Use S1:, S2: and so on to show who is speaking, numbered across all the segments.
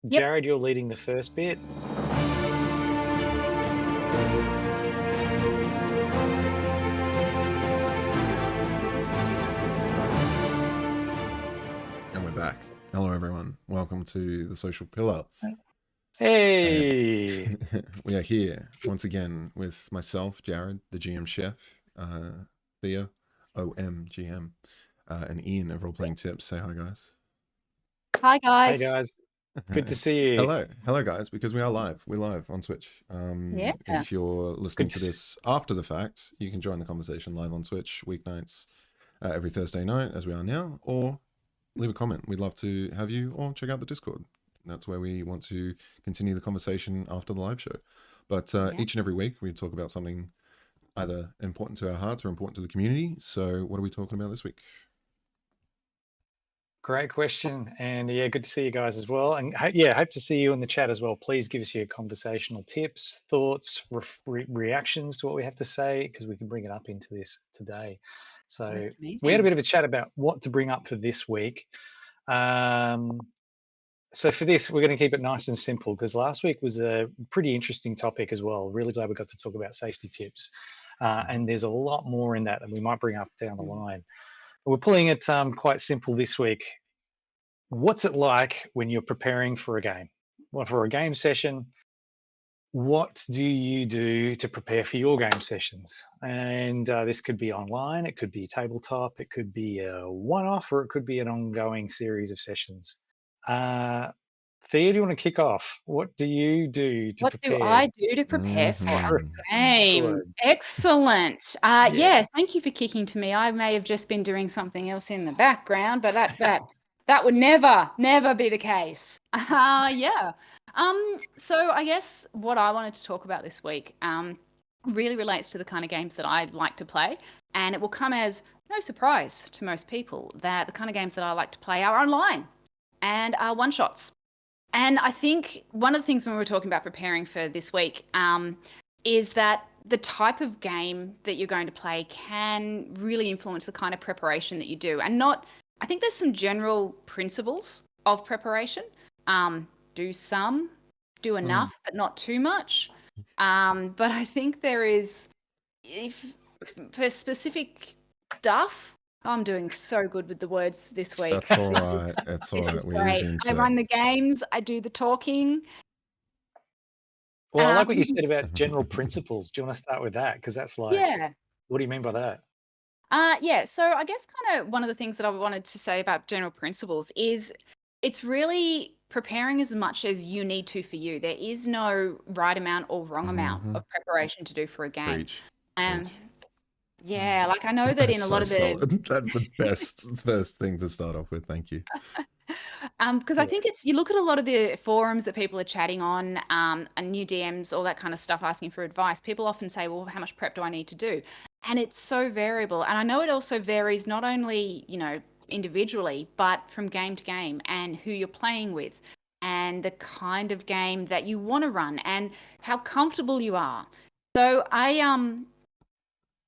S1: Yep.
S2: Jared, you're leading the first bit.
S3: And we're back. Hello, everyone. Welcome to The Social Pillar.
S2: Hey!
S3: We are here once again with myself, Jared, the GM chef, Thea, OMGM, and Ian of Role Playing Tips. Say hi, guys.
S1: Hi,
S2: Hey
S1: guys.
S2: guys, good to see you.
S3: Hello, guys, because we are live. We're live on Twitch.
S1: Yeah.
S3: If you're listening
S2: Good
S3: to
S2: to
S3: this after the fact, you can join the conversation live on Twitch weeknights every Thursday night, as we are now, or leave a comment. We'd love to have you, or check out the Discord. That's where we want to continue the conversation after the live show. But each and every week, we talk about something either important to our hearts or important to the community. So what are we talking about this week?
S2: Great question, and yeah, good to see you guys as well. And hope to see you in the chat as well. Please give us your conversational tips, thoughts, reactions to what we have to say, because we can bring it up into this today. So we had a bit of a chat about what to bring up for this week. So for this, we're going to keep it nice and simple, because last week was a pretty interesting topic as well. Really glad we got to talk about safety tips. And there's a lot more in that we might bring up down the line. We're pulling it quite simple this week. What's it like when you're preparing for a game? Well, for a game session, what do you do to prepare for your game sessions? And this could be online, it could be tabletop, it could be a one-off, or it could be an ongoing series of sessions. Thea, do you want to kick off? What do you do to prepare?
S1: What do I do to prepare for a game?
S2: Excellent.
S1: Excellent. Yeah, thank you for kicking to me. I may have just been doing something else in the background, but that would never be the case. Yeah. So I guess what I wanted to talk about this week really relates to the kind of games that I like to play, and it will come as no surprise to most people that the kind of games that I like to play are online and are one-shots. And I think one of the things when we were talking about preparing for this week is that the type of game that you're going to play can really influence the kind of preparation that you do. And I think there's some general principles of preparation. Do enough, but not too much. But I think there is, for specific stuff, I'm doing so good with the words this week.
S3: That's all right. That's all right.
S1: We're great. I run the games. I do the talking.
S2: Well, I like what you said about general principles. Do you want to start with that? Because that's like, what do you mean by that?
S1: Yeah. So I guess kind of one of the things that I wanted to say about general principles is it's really preparing as much as you need to for you. There is no right amount or wrong amount of preparation to do for a game.
S3: Preach.
S1: Yeah, like I know that in a lot of the
S3: solid. That's the first thing to start off with. Thank you.
S1: Because I think you look at a lot of the forums that people are chatting on, and new DMs, all that kind of stuff, asking for advice. People often say, well, how much prep do I need to do? And it's so variable. And I know it also varies not only, individually, but from game to game and who you're playing with and the kind of game that you want to run and how comfortable you are. So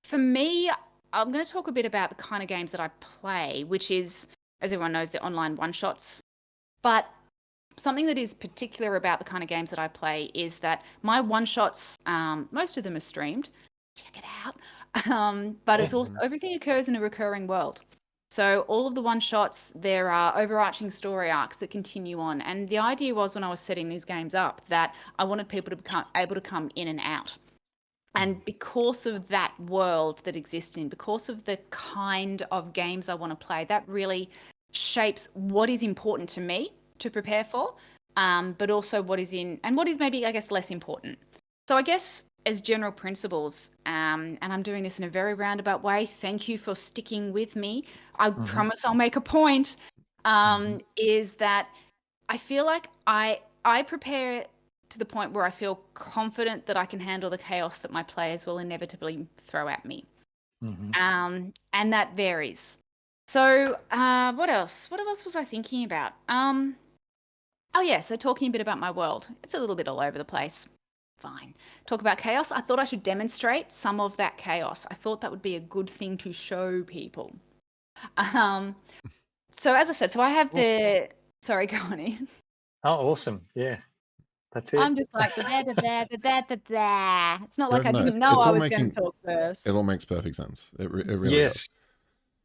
S1: for me, I'm going to talk a bit about the kind of games that I play, which is, as everyone knows, the online one-shots. But something that is particular about the kind of games that I play is that my one-shots, most of them are streamed. Check it out. But it's also, everything occurs in a recurring world. So all of the one-shots, there are overarching story arcs that continue on. And the idea was, when I was setting these games up, that I wanted people to become able to come in and out. And because of that world that exists because of the kind of games I want to play, that really shapes what is important to me to prepare for, but also what is maybe, I guess, less important. So I guess as general principles, and I'm doing this in a very roundabout way, thank you for sticking with me. I promise I'll make a point, is that I feel like I prepare to the point where I feel confident that I can handle the chaos that my players will inevitably throw at me. And that varies. So what else? What else was I thinking about? So talking a bit about my world. It's a little bit all over the place. Fine. Talk about chaos. I thought I should demonstrate some of that chaos. I thought that would be a good thing to show people. So as I said, I have sorry, go on, Ian.
S2: Oh, awesome. Yeah, that's it.
S1: I'm just like the da da da da da da da. It's not like I
S3: No,
S1: didn't know
S3: it's
S1: I
S3: all
S1: was going to
S3: making
S1: talk
S3: it
S1: first.
S3: all makes perfect sense. It really does.
S2: Yes.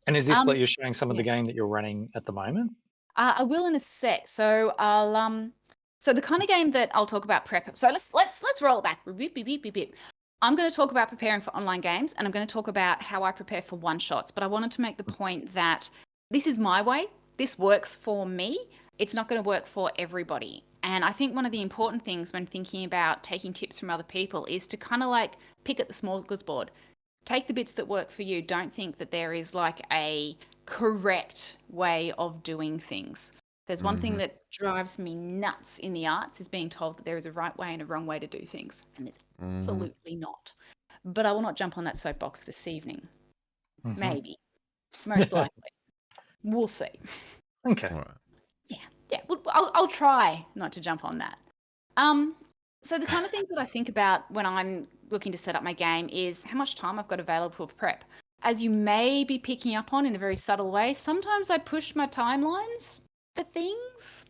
S2: And is this
S1: Um,
S2: like you're showing some of the
S1: yeah.
S2: game that you're running at the moment?
S1: I will in a sec. So I'll. So the kind of game that I'll talk about prep. So let's roll it back. Beep, beep, beep, beep, beep. I'm going to talk about preparing for online games, and I'm going to talk about how I prepare for one shots. But I wanted to make the point that this is my way. This works for me. It's not going to work for everybody. And I think one of the important things when thinking about taking tips from other people is to kind of like pick at the smorgasbord. Take the bits that work for you. Don't think that there is like a correct way of doing things. There's one thing
S3: Mhm.
S1: that drives me nuts in the arts is being told that there is a right way and a wrong way to do things, and there's
S3: Mhm.
S1: absolutely not. But I will not jump on that soapbox this evening.
S2: Mhm.
S1: Maybe, most likely, we'll see.
S2: Okay.
S3: All right.
S1: Yeah. I'll try not to jump on that. So the kind of things that I think about when I'm looking to set up my game is how much time I've got available for prep. As you may be picking up on in a very subtle way, sometimes I push my timelines for things.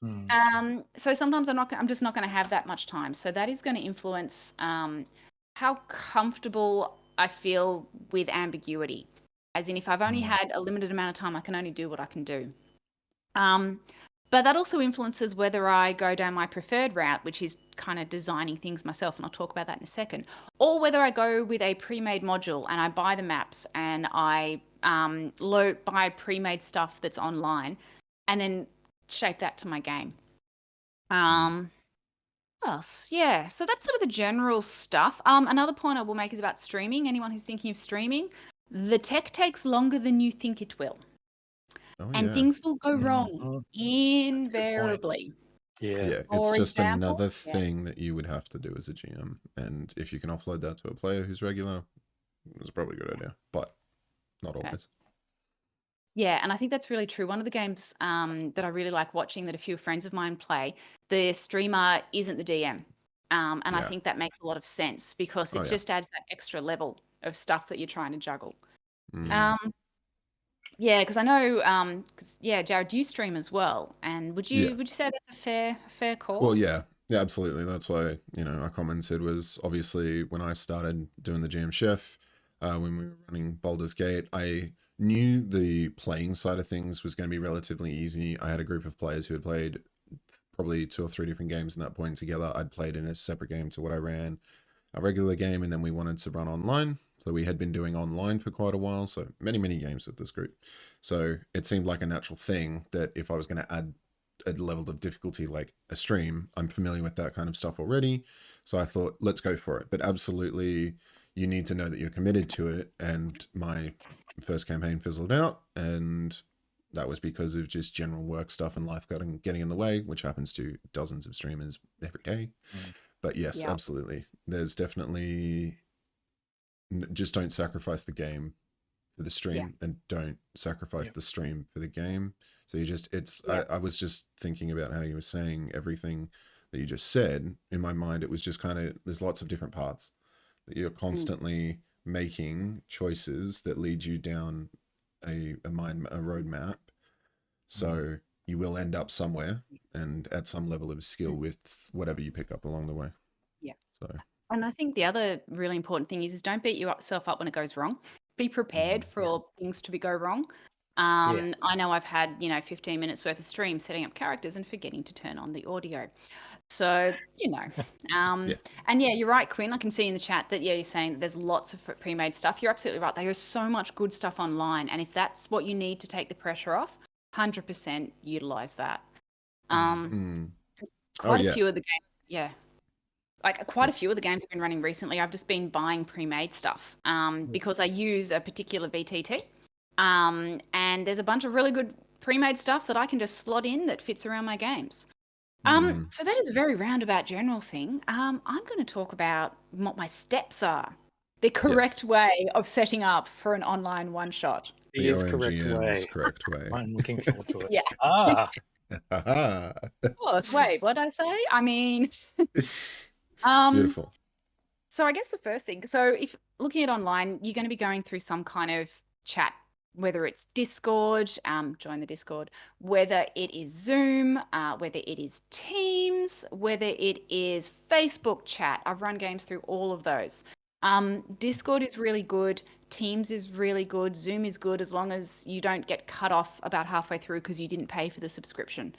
S2: Mm.
S1: So sometimes I'm just not going to have that much time. So that is going to influence how comfortable I feel with ambiguity. As in, if I've only
S2: Mm.
S1: had a limited amount of time, I can only do what I can do. But that also influences whether I go down my preferred route, which is kind of designing things myself, and I'll talk about that in a second, or whether I go with a pre-made module and I buy the maps and I buy pre-made stuff that's online and then shape that to my game. What else? Yeah, so that's sort of the general stuff. Another point I will make is about streaming. Anyone who's thinking of streaming, the tech takes longer than you think it will.
S3: Oh
S1: And
S3: yeah.
S1: things will go wrong
S2: Mhm. Point.
S1: invariably.
S2: Yeah.
S3: Yeah, it's
S1: For
S3: just
S1: example,
S3: another
S1: yeah.
S3: thing that you would have to do as a GM, and if you can offload that to a player who's regular, it's probably a good idea, but not
S1: Okay.
S3: always.
S1: Yeah, and I think that's really true. One of the games that I really like watching that a few friends of mine play, the streamer isn't the DM. And I
S3: Yeah.
S1: think that makes a lot of sense because
S3: Oh
S1: it
S3: yeah.
S1: just adds that extra level of stuff that you're trying to juggle.
S3: Mm.
S1: Um, yeah, because I know, yeah, Jared, you stream as well, and would
S3: Yeah.
S1: you say that's a fair call?
S3: Well, yeah, absolutely. That's why, I commented was obviously when I started doing the GM Chef, when we were running Baldur's Gate, I knew the playing side of things was going to be relatively easy. I had a group of players who had played probably 2 or 3 different games in that point together. I'd played in a separate game to what I ran a regular game, and then we wanted to run online. So we had been doing online for quite a while, so many games with this group. So it seemed like a natural thing that if I was going to add a level of difficulty like a stream, I'm familiar with that kind of stuff already. So I thought, let's go for it. But absolutely, you need to know that you're committed to it. And my first campaign fizzled out, and that was because of just general work stuff and life getting in the way, which happens to dozens of streamers every day.
S2: Mm.
S3: But yes,
S1: Yeah.
S3: absolutely. There's definitely just don't sacrifice the game for the stream, and don't sacrifice
S2: Yeah.
S3: the stream for the game. So you just,
S1: Yeah.
S3: I was just thinking about how you were saying everything that you just said. In my mind, it was just kind of, there's lots of different parts that you're constantly making choices that lead you down a roadmap. So you will end up somewhere and at some level of skill with whatever you pick up along the way.
S1: Yeah.
S3: So
S1: And I think the other really important thing is don't beat yourself up when it goes wrong. Be prepared for things to go wrong.
S2: Yeah.
S1: I know I've had, 15 minutes worth of stream setting up characters and forgetting to turn on the audio. So,
S3: Yeah.
S1: and yeah, you're right, Quinn. I can see in the chat that, yeah, you're saying that there's lots of pre-made stuff. You're absolutely right. There is so much good stuff online. And if that's what you need to take the pressure off, 100% utilize that. Quite a few of the games, yeah. Like quite a few of the games I've been running recently, I've just been buying pre-made stuff because I use a particular VTT. And there's a bunch of really good pre-made stuff that I can just slot in that fits around my games. So that is a very roundabout general thing. I'm going to talk about what my steps are. The correct way of setting up for an online one-shot.
S2: It
S3: The
S2: is correct
S3: OMGM's
S2: way.
S3: correct way.
S2: I'm looking forward to it.
S1: Yeah. Of course. Wait, what did I say? I mean,
S3: Beautiful.
S1: so I guess the first thing, so if looking at online, you're going to be going through some kind of chat whether it's Discord, join the Discord, whether it is Zoom, whether it is Teams, whether it is Facebook chat. I've run games through all of those. Discord is really good. Teams is really good. Zoom is good as long as you don't get cut off about halfway through because you didn't pay for the subscription.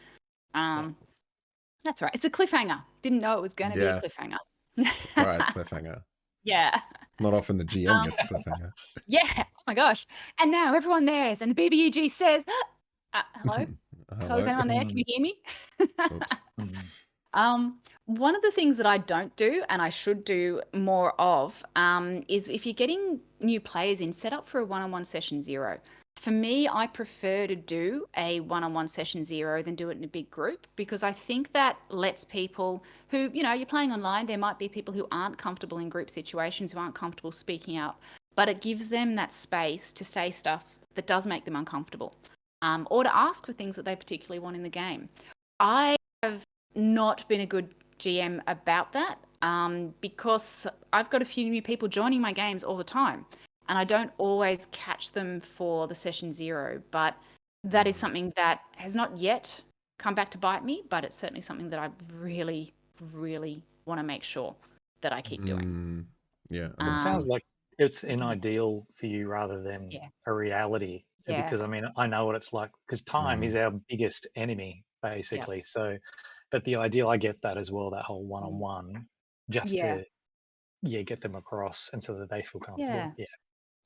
S1: That's right. It's a cliffhanger. Didn't know it was going to be a cliffhanger.
S3: Surprise cliffhanger.
S1: Yeah.
S3: Not often the GM gets a cliffhanger.
S1: Yeah. Oh my gosh. And now everyone there is, and the BBEG says, hello? Hello, is anyone there? Can you hear me?
S3: Oops.
S1: One of the things that I don't do and I should do more of is if you're getting new players in, set up for a one-on-one session 0. For me, I prefer to do a one-on-one session 0 than do it in a big group, because I think that lets people who, you're playing online, there might be people who aren't comfortable in group situations, who aren't comfortable speaking up, but it gives them that space to say stuff that does make them uncomfortable, or to ask for things that they particularly want in the game. I have not been a good GM about that because I've got a few new people joining my games all the time, and I don't always catch them for the session 0, but that is something that has not yet come back to bite me, but it's certainly something that I really, really want to make sure that I keep doing.
S3: Yeah.
S2: It sounds like it's an ideal for you rather than a reality.
S1: Yeah.
S2: Because, I mean, I know what it's like, because time is our biggest enemy, basically.
S1: Yep.
S2: So, but the ideal, I get that as well, that whole one-on-one, just to get them across and so that they feel comfortable.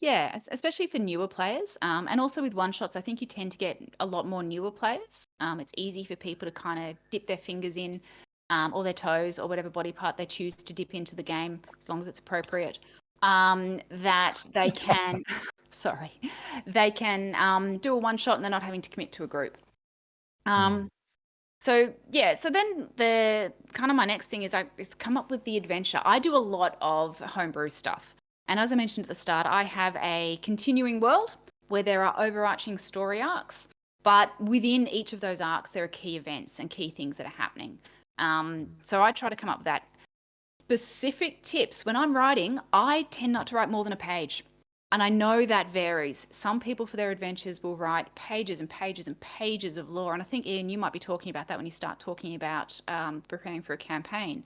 S1: Yeah, especially for newer players. And also with one-shots, I think you tend to get a lot more newer players. It's easy for people to kind of dip their fingers in or their toes or whatever body part they choose to dip into the game, as long as it's appropriate, that they can, they can do a one-shot and they're not having to commit to a group. So then the kind of my next thing is come up with the adventure. I do a lot of homebrew stuff. And as I mentioned at the start, I have a continuing world where there are overarching story arcs, but within each of those arcs, there are key events and key things that are happening. So I try to come up with that. Specific tips. When I'm writing, I tend not to write more than a page. And I know that varies. Some people for their adventures will write pages and pages and pages of lore. And I think, Ian, you might be talking about that when you start talking about preparing for a campaign.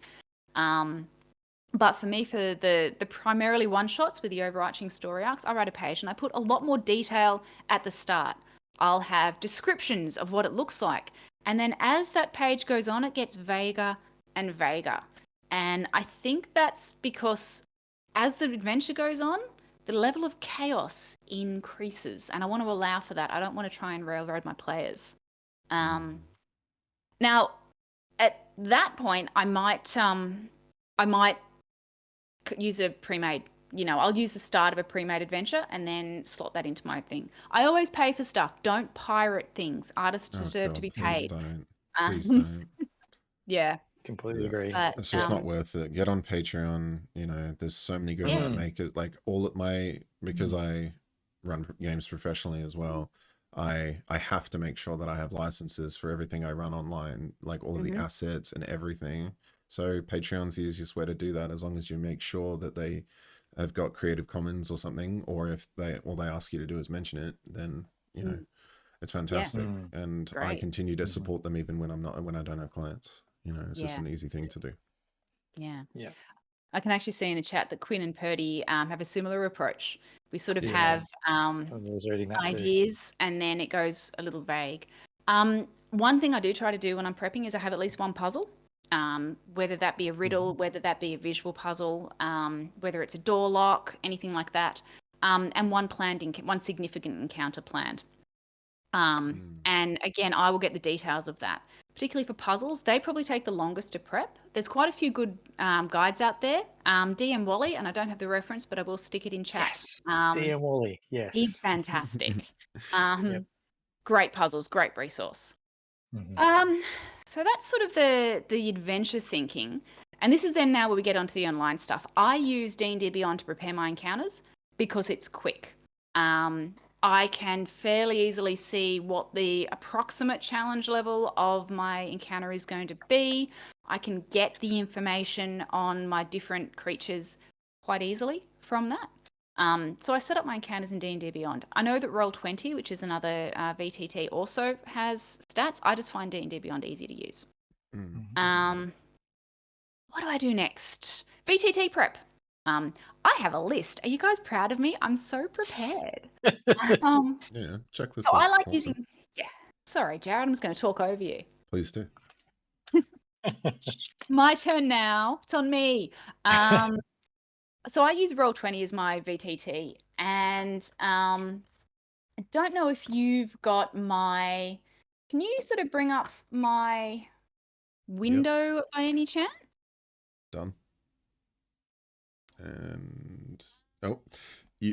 S1: But for me, for the primarily one-shots with the overarching story arcs, I write a page and I put a lot more detail at the start. I'll have descriptions of what it looks like. And then as that page goes on, it gets vaguer and vaguer. And I think that's because as the adventure goes on, the level of chaos increases. And I want to allow for that. I don't want to try and railroad my players. Now, at that point, I might use a pre-made, I'll use the start of a pre-made adventure and then slot that into my thing. I always pay for stuff. Don't pirate things. Artists deserve to be paid.
S3: Please don't.
S1: Yeah.
S2: Completely agree.
S1: But,
S3: it's just not worth it. Get on Patreon. There's so many good map makers. Like because I run games professionally as well. I have to make sure that I have licenses for everything I run online, like all of the assets and everything. So Patreon's the easiest way to do that, as long as you make sure that they have got Creative Commons or something, or if all they ask you to do is mention it, then it's fantastic. And
S1: Great.
S3: I continue to support them even when I don't have clients. It's just an easy thing to do.
S1: Yeah. I can actually see in the chat that Quinn and Purdy have a similar approach. We sort of have ideas and then it goes a little vague. One thing I do try to do when I'm prepping is I have at least one puzzle, whether that be a riddle, whether that be a visual puzzle, whether it's a door lock, anything like that, and one significant encounter planned. And again, I will get the details of that. Particularly for puzzles, they probably take the longest to prep. There's quite a few good guides out there. DM Wally, and I don't have the reference, but I will stick it in chat.
S2: Yes, DM Wally, yes.
S1: He's fantastic. Great puzzles, great resource. So that's sort of the adventure thinking. And this is then now where we get onto the online stuff. I use D&D Beyond to prepare my encounters because it's quick. I can fairly easily see what the approximate challenge level of my encounter is going to be. I can get the information on my different creatures quite easily from that. So I set up my encounters in D&D Beyond. I know that Roll20, which is another VTT, also has stats. I just find D&D Beyond easy to use.
S3: Mm.
S1: What do I do next? VTT prep. I have a list. Are you guys proud of me? I'm so prepared.
S3: Yeah, checklist.
S1: So I
S3: is
S1: like
S3: awesome.
S1: using. Yeah. Sorry, Jared. I'm just going to talk over you.
S3: Please do.
S1: My turn now. It's on me. So I use Roll20 as my VTT, and I don't know if you've got my. Can you sort of bring up my window by any chance?
S3: Done. And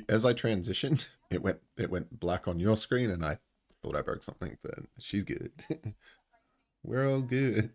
S3: as I transitioned, it went black on your screen, and I thought I broke something, but she's good. We're all good.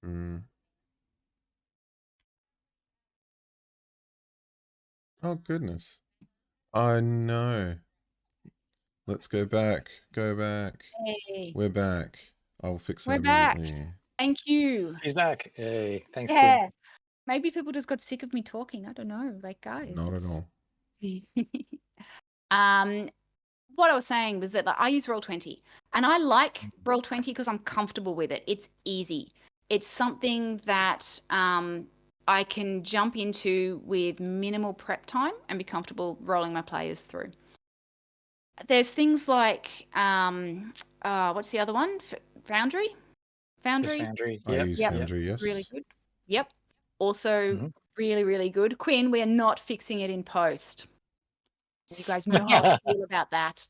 S3: Mm. Oh goodness. I know. Let's go back. Go back.
S1: Hey,
S3: We're back. I'll fix that
S1: we're back.
S3: immediately.
S1: Thank you.
S2: She's back. Hey, thanks, Quinn.
S1: Yeah. Maybe people just got sick of me talking. I don't know. Like, guys.
S3: Not at all.
S1: What I was saying was that like, I use Roll20, and I like Roll20 because I'm comfortable with it. It's easy. It's something that I can jump into with minimal prep time and be comfortable rolling my players through. There's things like what's the other one? Foundry.
S2: Yes, Foundry.
S3: I use
S1: Yep.
S3: Foundry, yes.
S1: Really good. Yep. Also really, really good. Quinn, we are not fixing it in post. You guys know how I feel about that.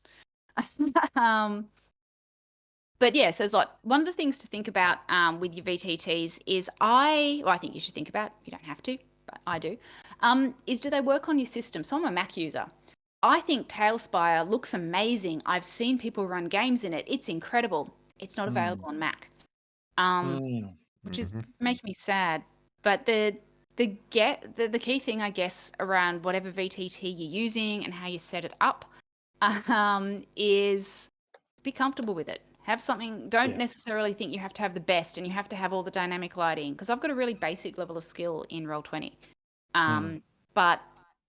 S1: But yeah, so it's like one of the things to think about with your VTTs is I think you should think about, you don't have to, but I do, is do they work on your system? So I'm a Mac user. I think Tailspire looks amazing. I've seen people run games in it. It's incredible. It's not available on Mac, which is making me sad. But the key thing, I guess, around whatever VTT you're using and how you set it up is be comfortable with it. Have something, don't necessarily think you have to have the best and you have to have all the dynamic lighting, because I've got a really basic level of skill in Roll20. But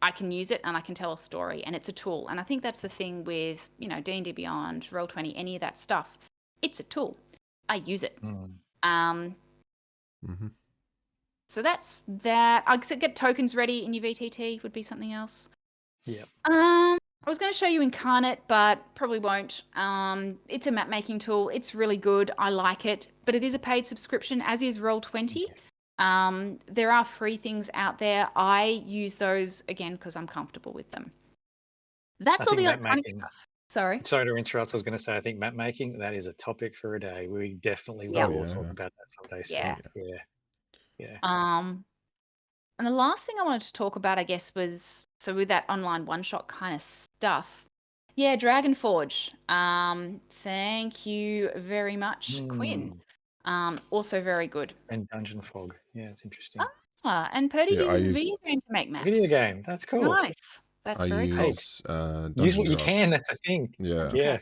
S1: I can use it and I can tell a story, and it's a tool. And I think that's the thing with, D&D Beyond, Roll20, any of that stuff. It's a tool. I use it. So that's that. I get tokens ready in your VTT would be something else.
S2: Yeah.
S1: I was going to show you Incarnate, but probably won't. It's a map making tool. It's really good. I like it, but it is a paid subscription, as is Roll20. There are free things out there. I use those again because I'm comfortable with them. That's all the electronic stuff. Sorry to
S2: interrupt. I was going to say, I think map making, that is a topic for a day. We definitely will talk about that someday. So, yeah.
S1: And the last thing I wanted to talk about, I guess, was so with that online one-shot kind of stuff. Yeah, Dragonforge. Thank you very much, Quinn. Also very good.
S2: And Dungeon Fog. Yeah, it's interesting.
S1: And Purdy uses a video game to make maps.
S2: Video game. That's cool.
S1: Nice. That's very cool.
S2: Use what you can. That's a thing.
S3: Yeah.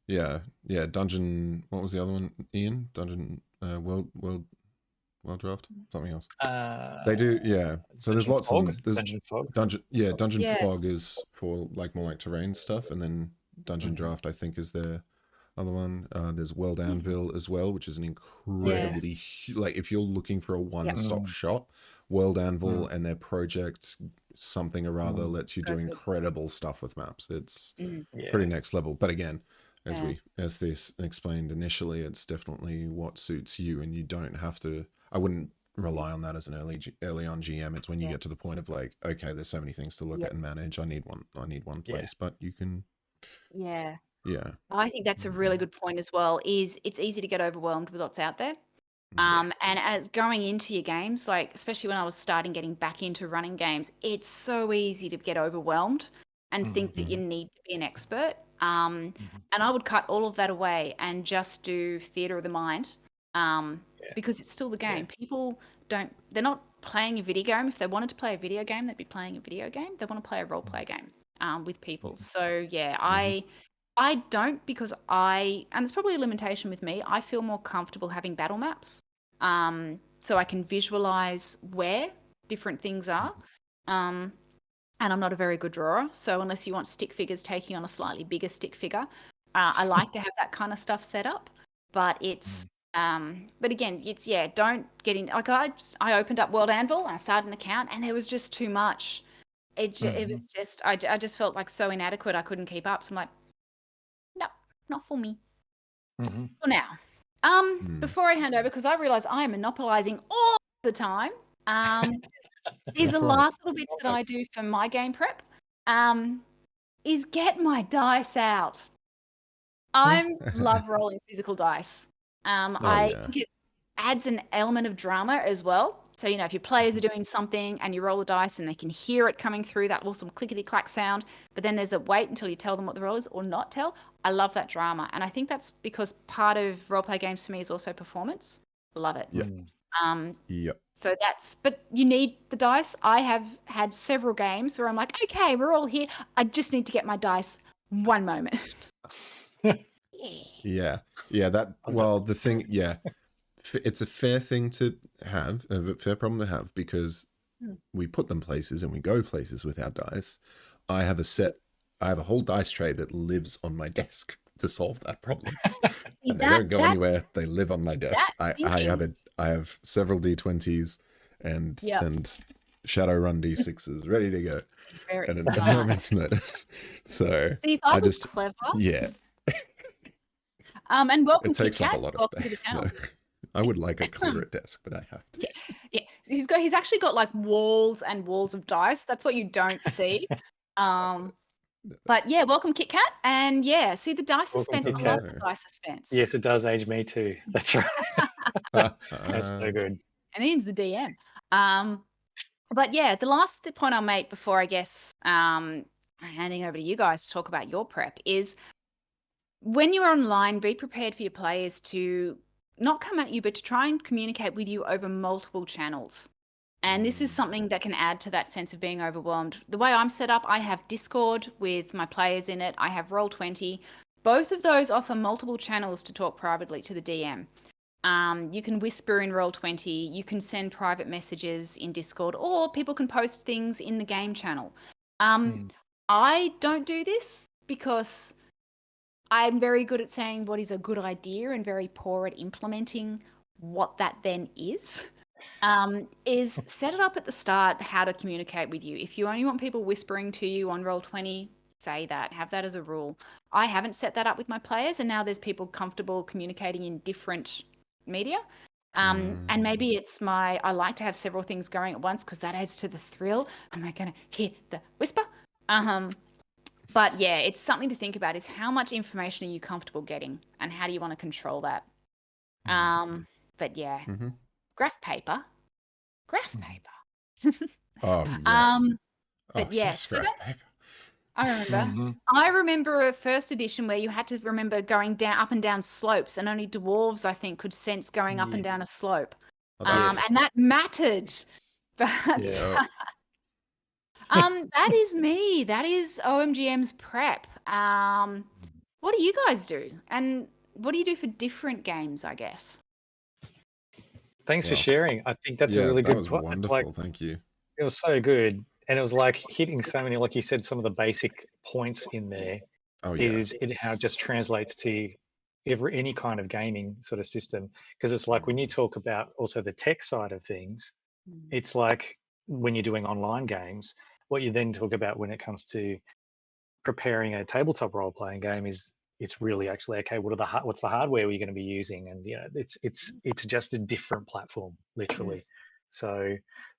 S1: Yeah.
S3: Dungeon. What was the other one? Ian. Dungeon. World Draft. Something else. They do. Yeah. So there's lots of them. There's
S2: Dungeon Fog.
S3: Dungeon Fog is for more like terrain stuff, and then Dungeon Draft I think is their other one. There's World Anvil as well, which is an incredibly if you're looking for a one-stop shop, World Anvil and their project something or other
S2: Mm.
S3: lets you
S1: So
S3: do
S1: good.
S3: incredible stuff with maps. It's
S1: Mm,
S2: Yeah.
S3: pretty next level. But again, as
S1: Yeah.
S3: as this explained initially, it's definitely what suits you, and you don't have to. I wouldn't rely on that as an early on GM. It's when you
S1: Yeah.
S3: get to the point of like, okay, there's so many things to look
S1: Yep.
S3: at and manage. I need one
S2: Yeah.
S3: place, but you can,
S1: Yeah.
S3: yeah.
S1: I think that's a really good point as well, is it's easy to get overwhelmed with what's out there.
S3: Mm.
S1: And as going into your games, like especially when I was starting getting back into running games, it's so easy to get overwhelmed and think that you need to be an expert.
S2: Mhm.
S1: And I would cut all of that away and just do theater of the mind,
S2: Yeah.
S1: because it's still the
S2: Yeah.
S1: game. People they're not playing a video game. If they wanted to play a video game, they'd be playing a video game. They want to play a role play game with people. So yeah, I don't, because and it's probably a limitation with me, I feel more comfortable having battle maps, so I can visualize where different things are. And I'm not a very good drawer, so unless you want stick figures taking on a slightly bigger stick figure, I like to have that kind of stuff set up. But it's but again, it's don't get in. Like I opened up World Anvil and I started an account, and there was just too much. It was just I just felt like so inadequate. I couldn't keep up. So I'm like, no, not for me
S2: Mhm.
S1: for now. Before I hand over, because I realize I am monopolizing all the time, is the
S3: Go for it.
S1: last little bits that I do for my game prep, is get my dice out. I love rolling physical dice. I
S3: yeah.
S1: think it adds an element of drama as well. So, if your players are doing something and you roll the dice and they can hear it coming through, that awesome clickety-clack sound, but then there's a wait until you tell them what the roll is or not tell. I love that drama. And I think that's because part of roleplay games for me is also performance. Love it.
S3: Yeah. Yep.
S1: So but you need the dice. I have had several games where I'm like, okay, we're all here. I just need to get my dice one moment.
S3: Yeah. Well, the thing, it's a fair thing to have, a fair problem to have, because we put them places and we go places with our dice. I have a whole dice tray that lives on my desk to solve that problem. And they don't go anywhere. They live on my desk. I have several D20s and Shadowrun D6s ready to go at a moment's notice. So
S1: see, if I was clever.
S3: Yeah.
S1: And welcome
S3: It takes
S1: Kit
S3: up
S1: Kat.
S3: a lot of
S1: Welcome to the
S3: space.
S1: channel.
S3: No. I would like a clearer desk, but I have to.
S1: Yeah. So he's actually got like walls and walls of dice. That's what you don't see. But yeah, welcome Kit Kat. And yeah, see the dice
S2: Welcome,
S1: suspense.
S2: Kit
S1: I
S2: Kat.
S1: love the dice suspense.
S2: Yes, it does age me too. That's right. That's so good.
S1: And Ian's the DM. But yeah, the last point I'll make before I guess handing over to you guys to talk about your prep is, when you're online, be prepared for your players to not come at you, but to try and communicate with you over multiple channels. And this is something that can add to that sense of being overwhelmed. The way I'm set up, I have Discord with my players in it. I have Roll20. Both of those offer multiple channels to talk privately to the DM. You can whisper in Roll20. You can send private messages in Discord, or people can post things in the game channel. I don't do this because I'm very good at saying what is a good idea and very poor at implementing what that then is. Is set it up at the start how to communicate with you. If you only want people whispering to you on Roll20, say that. Have that as a rule. I haven't set that up with my players, and now there's people comfortable communicating in different media. And maybe it's I like to have several things going at once because that adds to the thrill. Am I going to hear the whisper? But yeah, it's something to think about, is how much information are you comfortable getting and how do you want to control that? But yeah, graph paper.
S3: Oh, yes.
S1: But yes,
S3: graph paper.
S1: I remember a first edition where you had to remember going down, up and down slopes, and only dwarves, I think, could sense going up and down a slope. And that mattered. But that is me. That is OMGM's prep. What do you guys do? And what do you do for different games, I guess?
S2: Thanks for sharing. I think that's a really good
S3: point. That was wonderful. Thank you.
S2: It was so good. And it was like hitting so many, like you said, some of the basic points in there. How it just translates to any kind of gaming sort of system. Because it's like when you talk about also the tech side of things, it's like when you're doing online games, what you then talk about when it comes to preparing a tabletop role playing game is it's really actually okay. What's the hardware we're going to be using, and it's just a different platform, literally. So,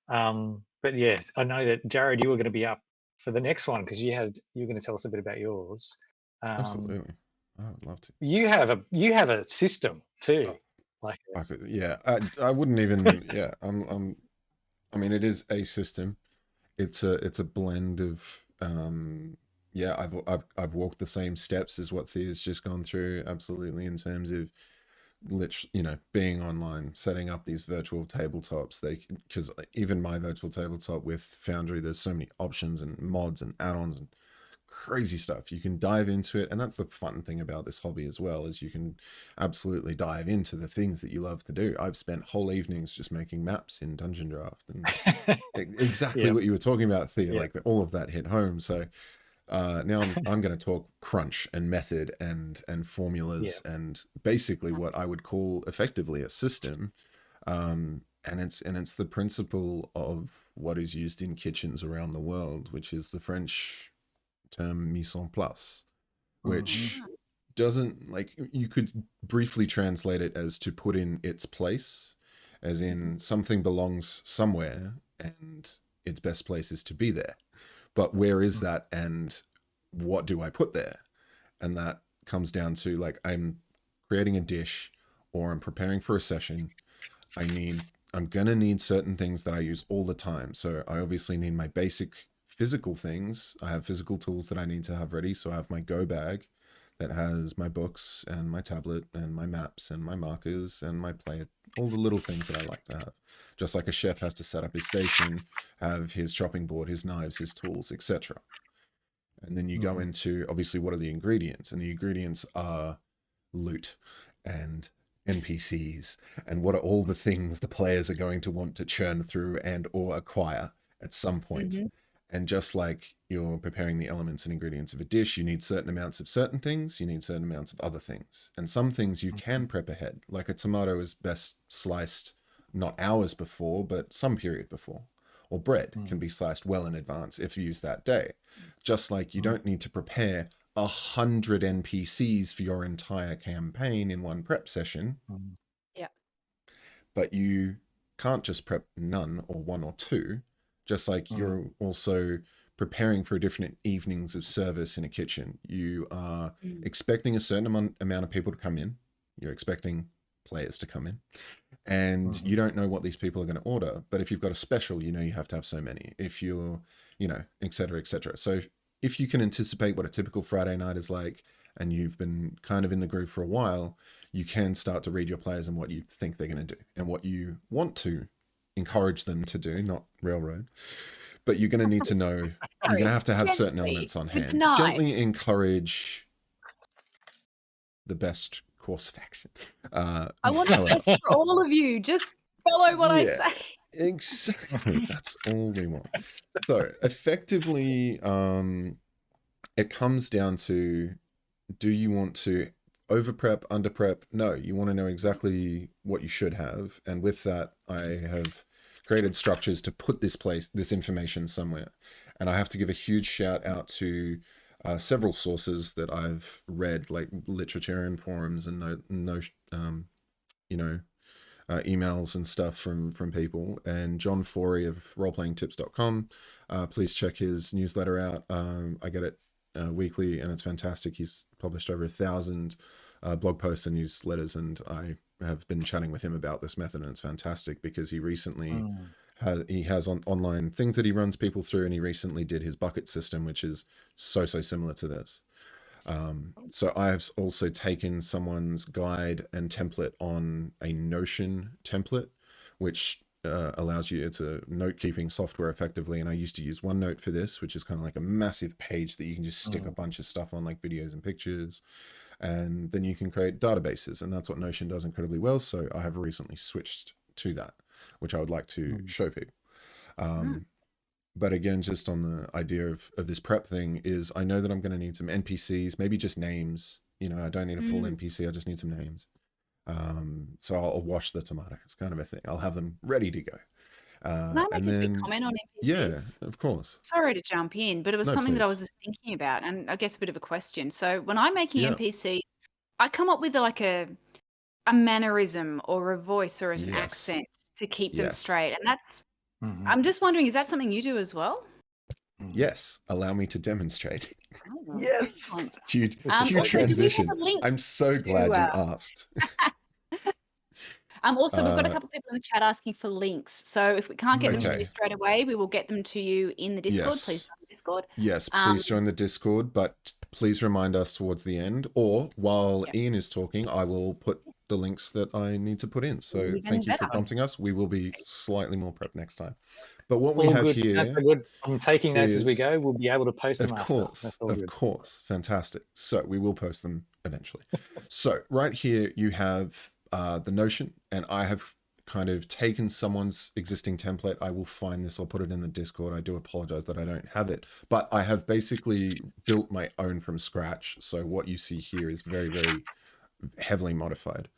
S2: but yeah, I know that Jared, you were going to be up for the next one because you're going to tell us a bit about yours.
S3: Absolutely, I would love to.
S2: You have a system too, like
S3: I could, yeah. I wouldn't even. Yeah, I mean, it is a system. It's a blend of. Yeah, I've walked the same steps as what Thea's just gone through. Absolutely, in terms of being online, setting up these virtual tabletops. Because even my virtual tabletop with Foundry, there's so many options and mods and add-ons and crazy stuff. You can dive into it, and that's the fun thing about this hobby as well, is you can absolutely dive into the things that you love to do. I've spent whole evenings just making maps in Dungeon Draft, and exactly what you were talking about, Thea. Like all of that hit home. So now I'm going to talk crunch and method and formulas and basically what I would call effectively a system. And it's the principle of what is used in kitchens around the world, which is the French term mise en place, which doesn't, like, you could briefly translate it as to put in its place, as in something belongs somewhere and its best place is to be there. But where is that, and what do I put there? And that comes down to, like, I'm creating a dish or I'm preparing for a session. I'm gonna need certain things that I use all the time. So I obviously need my basic physical things. I have physical tools that I need to have ready. So I have my go bag that has my books and my tablet and my maps and my markers and my plate, all the little things that I like to have. Just like a chef has to set up his station, have his chopping board, his knives, his tools, etc. And then you go into, obviously, what are the ingredients? And the ingredients are loot and NPCs, and what are all the things the players are going to want to churn through and or acquire at some point. And just like you're preparing the elements and ingredients of a dish, you need certain amounts of certain things, you need certain amounts of other things. And some things you can prep ahead, like a tomato is best sliced not hours before, but some period before. Or bread can be sliced well in advance if used that day. Just like you don't need to prepare 100 NPCs for your entire campaign in one prep session. But you can't just prep none or one or two. Just like you're also preparing for different evenings of service in a kitchen. You are expecting a certain amount of people to come in. You're expecting players to come in. And you don't know what these people are going to order. But if you've got a special, you have to have so many. If you're, et cetera, et cetera. So if you can anticipate what a typical Friday night is like, and you've been kind of in the groove for a while, you can start to read your players and what you think they're going to do and what you want to encourage them to do, not railroad. But you're going to need to know, you're going to have certain elements on hand. Gently encourage the best course of action.
S1: I want the best for all of you. Just follow what I say.
S3: Exactly. That's all we want. So effectively, it comes down to, do you want to over prep, under prep? No, you want to know exactly what you should have. And with that, I have created structures to put this information somewhere. And I have to give a huge shout out to several sources that I've read, like literature and forums and emails and stuff from people. And John Forey of roleplayingtips.com, please check his newsletter out. I get it weekly, and it's fantastic. He's published over 1,000 blog posts and newsletters, and I have been chatting with him about this method, and it's fantastic because he recently has online things that he runs people through, and he recently did his bucket system, which is so similar to this. So I've also taken someone's guide and template on a Notion template, which allows you, it's a note-keeping software effectively, and I used to use OneNote for this, which is kind of like a massive page that you can just stick a bunch of stuff on, like videos and pictures, and then you can create databases, and that's what Notion does incredibly well. So I have recently switched to that, which I would like to show people. But again, just on the idea of this prep thing, is I know that I'm going to need some NPCs, maybe just names. I don't need a full NPC, I just need some names. So I'll wash the tomato. It's kind of a thing. I'll have them ready to go.
S1: Can I make
S3: And
S1: a quick
S3: then,
S1: comment on
S3: yeah,
S1: NPCs?
S3: of course.
S1: Sorry to jump in, but it was
S3: No,
S1: something that I was
S3: please.
S1: just thinking about, and I guess a bit of a question. So when I'm making
S3: Yeah,
S1: NPCs, I come up with like a mannerism or a voice or as an
S3: yes,
S1: accent to keep them
S3: yes,
S1: straight. And that's,
S2: Mhm.
S1: I'm just wondering, is that something you do as well?
S2: Mhm.
S3: yes. Allow me to demonstrate.
S1: Oh,
S2: Yes.
S1: excellent.
S3: Huge,
S2: This is so
S3: huge
S1: Also,
S2: good.
S1: do we have
S3: transition.
S1: a link
S3: I'm so glad
S1: to
S3: you asked.
S1: also, we've got a
S3: Uh,
S1: couple of people in the chat asking for links. So if we can't get them to you
S3: okay.
S1: straight away, we will get them to you in the Discord. Please
S3: Yes.
S1: join the Discord.
S3: Yes,
S1: Um,
S3: please join the Discord, but please remind us towards the end, or while
S1: yeah,
S3: Ian is talking, I will put the links that I need to put in. So
S1: even
S3: thank you for
S1: better.
S3: prompting us. We will be slightly more prepped next time. But what we
S2: All
S3: have
S2: good. That's
S3: here
S2: so good. I'm taking notes as we
S3: is,
S2: go. We'll be able to post them after. That's all
S3: of
S2: good.
S3: course, fantastic. So we will post them eventually. So right here you have the Notion, and I have kind of taken someone's existing template. I will find this. I'll put it in the Discord. I do apologize that I don't have it, but I have basically built my own from scratch. So what you see here is very, very heavily modified.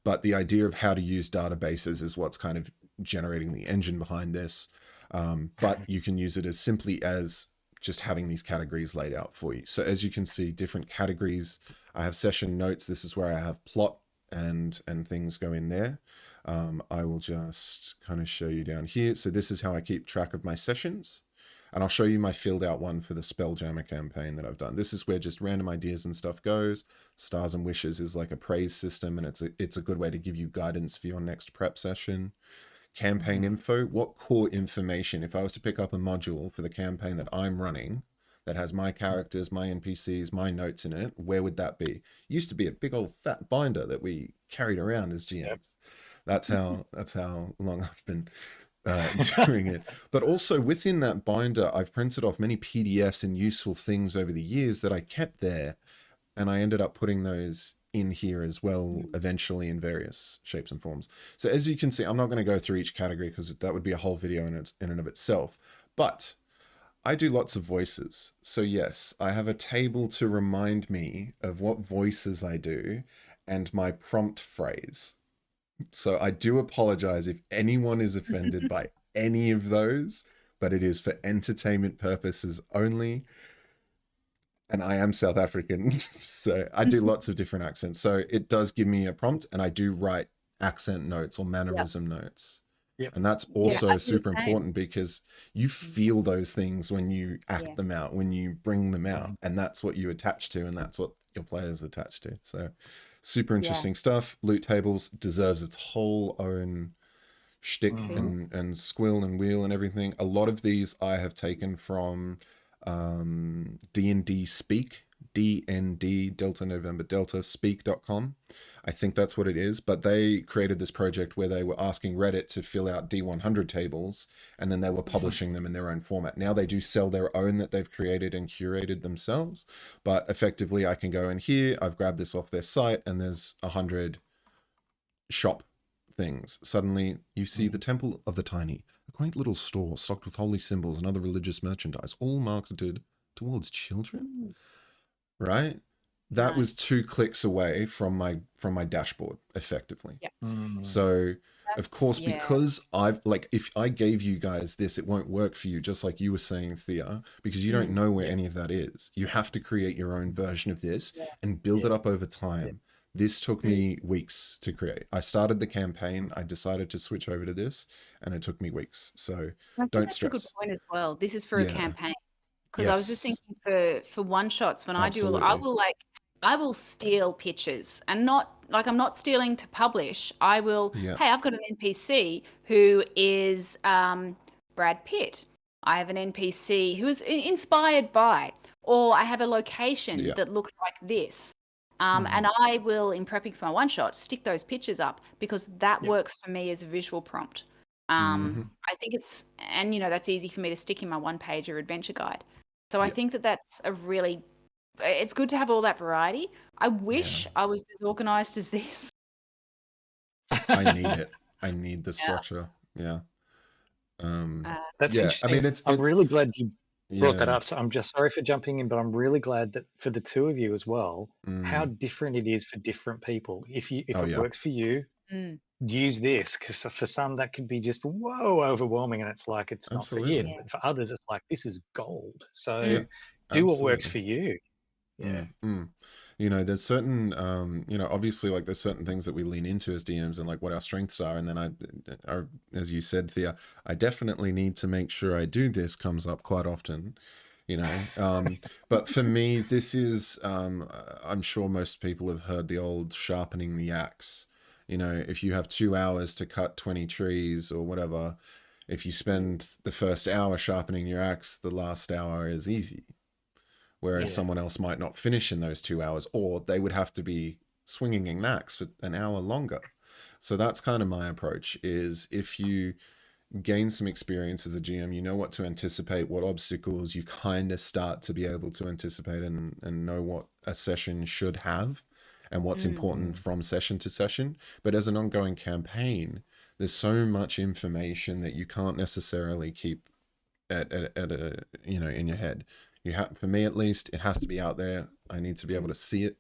S3: But the idea of how to use databases is what's kind of generating the engine behind this. But you can use it as simply as just having these categories laid out for you. So as you can see, different categories. I have session notes. This is where I have plot and things go in there. I will just kind of show you down here. So this is how I keep track of my sessions. And I'll show you my filled out one for the Spelljammer campaign that I've done. This is where just random ideas and stuff goes. Stars and Wishes is like a praise system, and it's a good way to give you guidance for your next prep session. Campaign info, what core information, if I was to pick up a module for the campaign that I'm running that has my characters, my NPCs, my notes in it, where would that be? It used to be a big old fat binder that we carried around as GMs.
S2: Yep.
S3: That's how long I've been doing it. But also within that binder, I've printed off many PDFs and useful things over the years that I kept there, and I ended up putting those in here as well eventually in various shapes and forms. So as you can see, I'm not going to go through each category because that would be a whole video in and of itself, but I do lots of voices. So yes, I have a table to remind me of what voices I do and my prompt phrase. So I do apologize if anyone is offended by any of those, but it is for entertainment purposes only. And I am South African, so I do lots of different accents. So it does give me a prompt, and I do write accent notes or mannerism notes.
S2: Yep.
S3: And that's
S1: Yeah,
S3: also
S1: I do the
S3: super
S1: same.
S3: important because you feel those things when you act
S1: Yeah.
S3: them out, when you bring them out, and that's what you attach to, and that's what your players attach to. So super interesting stuff. Loot tables deserves its whole own shtick and squill and wheel and everything. A lot of these I have taken from D&D Speak, DND Delta November Delta Speak.com. I think that's what it is, but they created this project where they were asking Reddit to fill out D100 tables, and then they were publishing them in their own format. Now they do sell their own that they've created and curated themselves, but effectively I can go in here, I've grabbed this off their site, and there's 100 shop things. Suddenly you see the Temple of the Tiny, a quaint little store stocked with holy symbols and other religious merchandise, all marketed towards children, right? That was 2 clicks away from my dashboard effectively.
S1: Yeah.
S3: So of course,
S1: Yeah.
S3: because I've like, if I gave you guys this, it won't work for you, just like you were saying, Thea, because you don't know where any of that is. You have to create your own version of this and build it up over time. This took me weeks to create. I started the campaign, I decided to switch over to this, and it took me weeks. So
S1: I think
S3: don't
S1: that's a good
S3: stress.
S1: point as well. This is for a
S3: Yeah.
S1: campaign. Because I was just
S3: Yes.
S1: thinking for one shots when I do
S3: Absolutely.
S1: I will steal pictures and not like I'm not stealing to publish. I will,
S3: Yeah.
S1: hey, I've got an NPC who is Brad Pitt. I have an NPC who is inspired by, or I have a location
S3: Yeah.
S1: that looks like this. And I will, in prepping for my one shot, stick those pictures up because that works for me as a visual prompt. I think it's, and that's easy for me to stick in my one page or adventure guide. So I think that that's a really, it's good to have all that variety. I wish I was as organized as this.
S3: I need it. I need the structure. Yeah.
S2: That's
S3: yeah, I
S2: interesting.
S3: mean,
S2: I'm really glad you brought that
S3: yeah.
S2: up. So I'm just sorry for jumping in, but I'm really glad that for the two of you as well, how different it is for different people. If
S3: Oh,
S2: it
S3: yeah.
S2: works for you, use this, because for some that could be just whoa overwhelming, and it's like it's not for you.
S3: Absolutely.
S2: But for others, it's like this is gold. So
S3: Yeah,
S2: do what works
S3: absolutely.
S2: for you. Yeah.
S3: You know, there's certain, you know, obviously, like there's certain things that we lean into as DMs and like what our strengths are. And then as you said, Thea, I definitely need to make sure I do this comes up quite often, you know. But for me, this is, I'm sure most people have heard the old sharpening the axe. You know, if you have 2 hours to cut 20 trees or whatever, if you spend the first hour sharpening your axe, the last hour is easy. Whereas
S2: Yeah.
S3: someone else might not finish in those 2 hours, or they would have to be swinging an axe for an hour longer. So that's kind of my approach, is if you gain some experience as a GM, you know what to anticipate, what obstacles you kind of start to be able to anticipate and know what a session should have and what's important from session to session. But as an ongoing campaign, there's so much information that you can't necessarily keep at a, you know, in your head. You have, for me at least, it has to be out there. I need to be able to see it.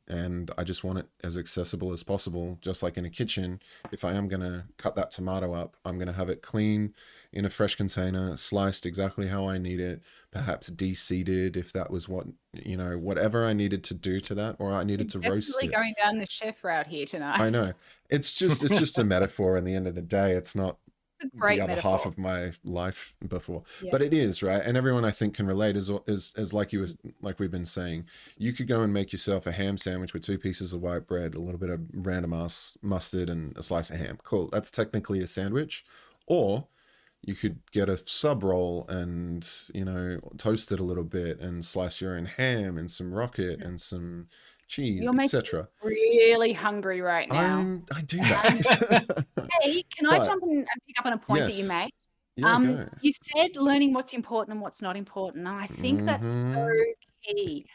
S3: And I just want it as accessible as possible. Just like in a kitchen, if I am going to cut that tomato up, I'm going to have it clean in a fresh container, sliced exactly how I need it, perhaps de-seeded if that was what, you know, whatever I needed to do to that, or I needed to roast
S1: Definitely
S3: it.
S1: going down the chef route here tonight.
S3: I know. It's just a metaphor in the end of the day. It's not
S1: It's a great
S3: the other
S1: metaphor.
S3: half of my life before,
S1: Yeah.
S3: but it is, right? And everyone I think can relate, is like we've been saying, you could go and make yourself a ham sandwich with 2 pieces of white bread, a little bit of random ass mustard, and a slice of ham. Cool, that's technically a sandwich. Or you could get a sub roll and, you know, toast it a little bit and slice your own ham and some rocket and some cheese,
S1: You're making me
S3: etc.
S1: really hungry right now.
S3: I do that.
S1: Hey, can I
S3: But-
S1: jump in and pick up on a point that you
S3: Yes.
S1: made?
S3: Yeah, go.
S1: You said learning what's important and what's not important, and I think that's so key,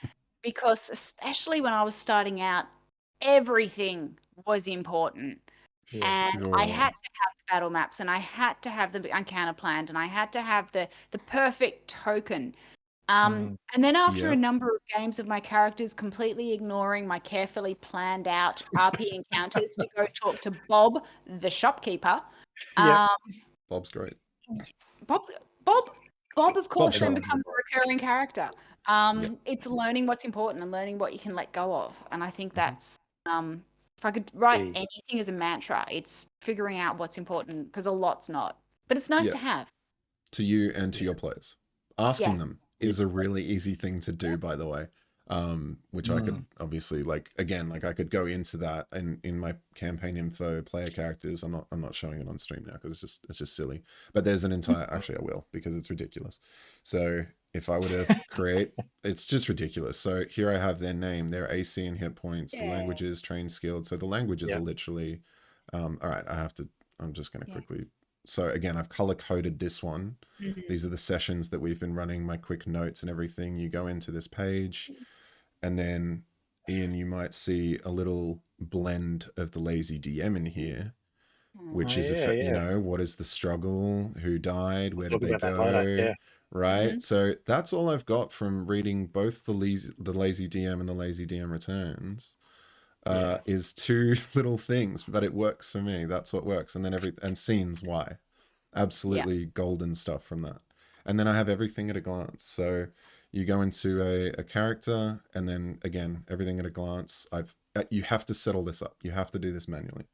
S1: because especially when I was starting out, everything was important.
S2: Yeah.
S1: And I
S3: Sure.
S1: had to have the battle maps, and I had to have the encounter planned, and I had to have the perfect token. And then after
S3: Yep.
S1: a number of games of my characters completely ignoring my carefully planned out RP encounters to go talk to Bob, the shopkeeper.
S2: Yep.
S3: Bob's great.
S1: Bob, of course, then
S2: Bob.
S1: becomes a recurring character. It's learning what's important and learning what you can let go of. And I think that's, if I could write
S2: Key.
S1: anything as a mantra, it's figuring out what's important, because a lot's not. But it's nice
S3: Yeah.
S1: to have.
S3: To you and to your players. Asking
S1: Yeah.
S3: them is a really easy thing to do, by the way. Which I could obviously, like, again, like I could go into that in my campaign info player characters. I'm not showing it on stream now because it's just silly. But there's an entire, actually I will, because it's ridiculous. So if I were to create, it's just ridiculous. So here I have their name, their AC and hit points, the
S1: Yeah.
S3: languages, trained, skilled. So the languages
S2: Yeah.
S3: are literally, all right, I'm just going to
S1: Yeah.
S3: quickly. So again, I've color coded this one. These are the sessions that we've been running, my quick notes and everything. You go into this page, and then Ian, you might see a little blend of the lazy DM in here, which
S2: Oh,
S3: is,
S2: yeah,
S3: you
S2: yeah.
S3: know, what is the struggle? Who died? Where did
S2: Talk
S3: they
S2: about that later,
S3: go?
S2: yeah.
S3: Right. So that's all I've got from reading both the lazy DM and the lazy DM returns.
S2: Yeah.
S3: Is 2 little things, but it works for me. That's what works. And then and scenes, why? Absolutely golden stuff from that. And then I have everything at a glance. So you go into a character, and then again, everything at a glance. You have to settle this up. You have to do this manually.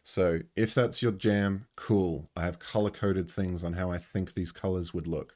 S3: So if that's your jam, cool. I have color coded things on how I think these colors would look,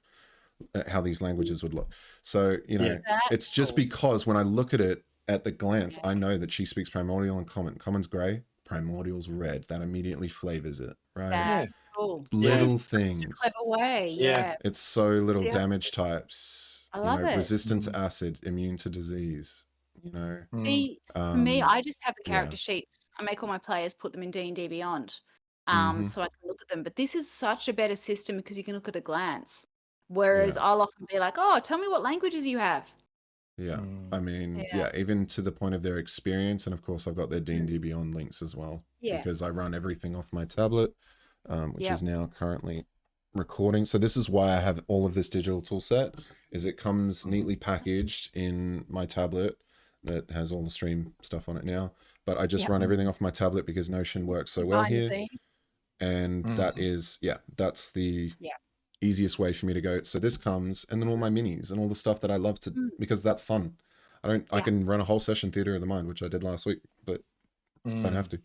S3: how these languages would look. So, you know, it's just because when I look at it at the glance, I know that she speaks Primordial and Common. Common's gray, Primordial's red. That immediately flavors it, right?
S1: That's cool.
S3: Little
S1: That is
S3: things.
S1: such a clever way.
S2: Yeah.
S1: Yeah.
S3: It's so little
S1: Yeah.
S3: damage types.
S1: I love it.
S3: Resistant to acid, immune to disease. You know.
S1: See, for me, I just have the
S3: yeah.
S1: character sheets. I make all my players put them in D&D Beyond,
S3: Mhm.
S1: so I can look at them. But this is such a better system because you can look at a glance. Whereas I'll often be like, "Oh, tell me what languages you have."
S3: Yeah. I mean,
S1: Yeah.
S3: even to the point of their experience, and of course I've got their D&D Beyond links as well.
S1: Yeah.
S3: Because I run everything off my tablet, which
S1: Yep.
S3: is now currently recording. So this is why I have all of this digital tool set, is it comes neatly packaged in my tablet. that has all the stream stuff on it now, but I just
S1: Yep.
S3: run everything off my tablet because Notion works so well
S1: Behind the
S3: here.
S1: scenes.
S3: And that
S2: Mm.
S3: is, that's the
S1: Yeah.
S3: easiest way for me to go. So this comes, and then all my minis and all the stuff that I love to, because that's fun. I
S1: Yeah.
S3: can run a whole session theater of the mind, which I did last week, but don't have to.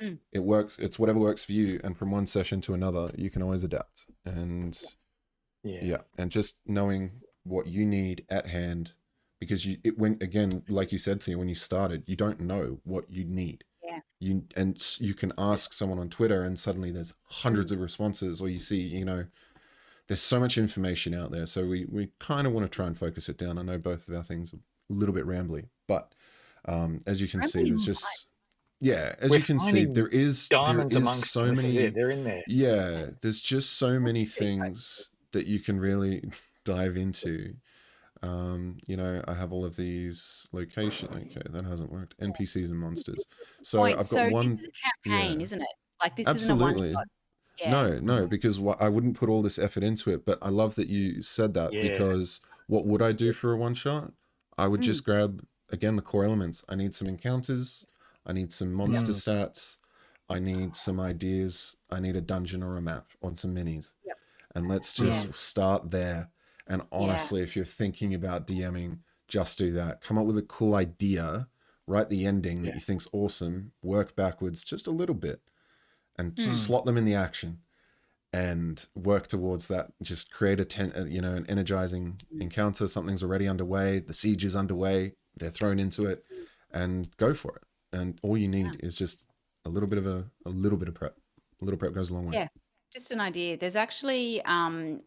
S1: Mm.
S3: It works. It's whatever works for you. And from one session to another, you can always adapt. And
S2: Yeah.
S3: and just knowing what you need at hand, because when again, like you said, Thea, when you started, you don't know what you need.
S1: Yeah.
S3: You can ask someone on Twitter and suddenly there's hundreds of responses, or you see, there's so much information out there. So we kind of want to try and focus it down. I know both of our things are a little bit rambly, but as you can see, there's just as
S2: We're
S3: you can see,
S2: finding
S3: there is
S2: diamonds amongst
S3: so
S2: them. This is
S3: many.
S2: it. They're in there.
S3: Yeah, there's just so many things that you can really dive into. I have all of these location. Okay, that hasn't worked. NPCs and monsters. So
S1: Point.
S3: I've
S1: So
S3: got one.
S1: this is a campaign,
S3: Yeah.
S1: isn't it? Like this isn't a one
S3: Absolutely.
S1: shot. Yeah.
S3: No, because I wouldn't put all this effort into it, but I love that you said that,
S2: Yeah.
S3: because what would I do for a one shot? I would just grab, again, the core elements. I need some encounters. I need some monster stats. I need some ideas. I need a dungeon or a map on some minis.
S1: Yep.
S3: And let's just start there. And honestly, if you're thinking about DMing, just do that. Come up with a cool idea, write the ending that you think's awesome, work backwards just a little bit, and just slot them in the action and work towards that. Just create an energizing encounter. Something's already underway. The siege is underway. They're thrown into it, and go for it. And all you need is just a little bit of prep. A little prep goes a long way.
S1: Yeah. Just an idea. There's actually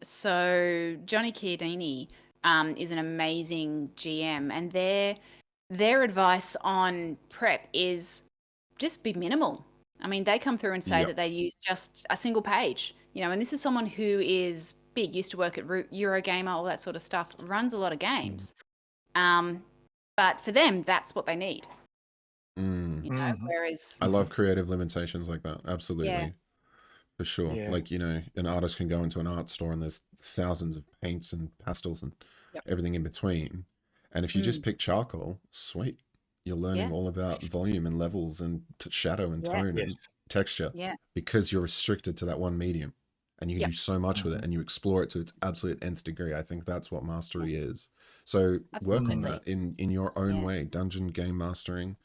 S1: so Johnny Chiodini is an amazing GM, and their advice on prep is just be minimal. I mean, they come through and say that they use just a single page, and this is someone who is big, used to work at Eurogamer, all that sort of stuff, runs a lot of games. But for them, that's what they need. Whereas
S3: I love creative limitations like that. Absolutely.
S1: Yeah.
S3: For sure.
S2: Yeah.
S3: Like, an artist can go into an art store and there's thousands of paints and pastels and everything in between. And if you just pick charcoal, sweet. You're learning all about volume and levels and shadow and tone and texture, because you're restricted to that one medium, and you can do so much with it, and you explore it to its absolute nth degree. I think that's what mastery is. So work on that in your own way. Dungeon game mastering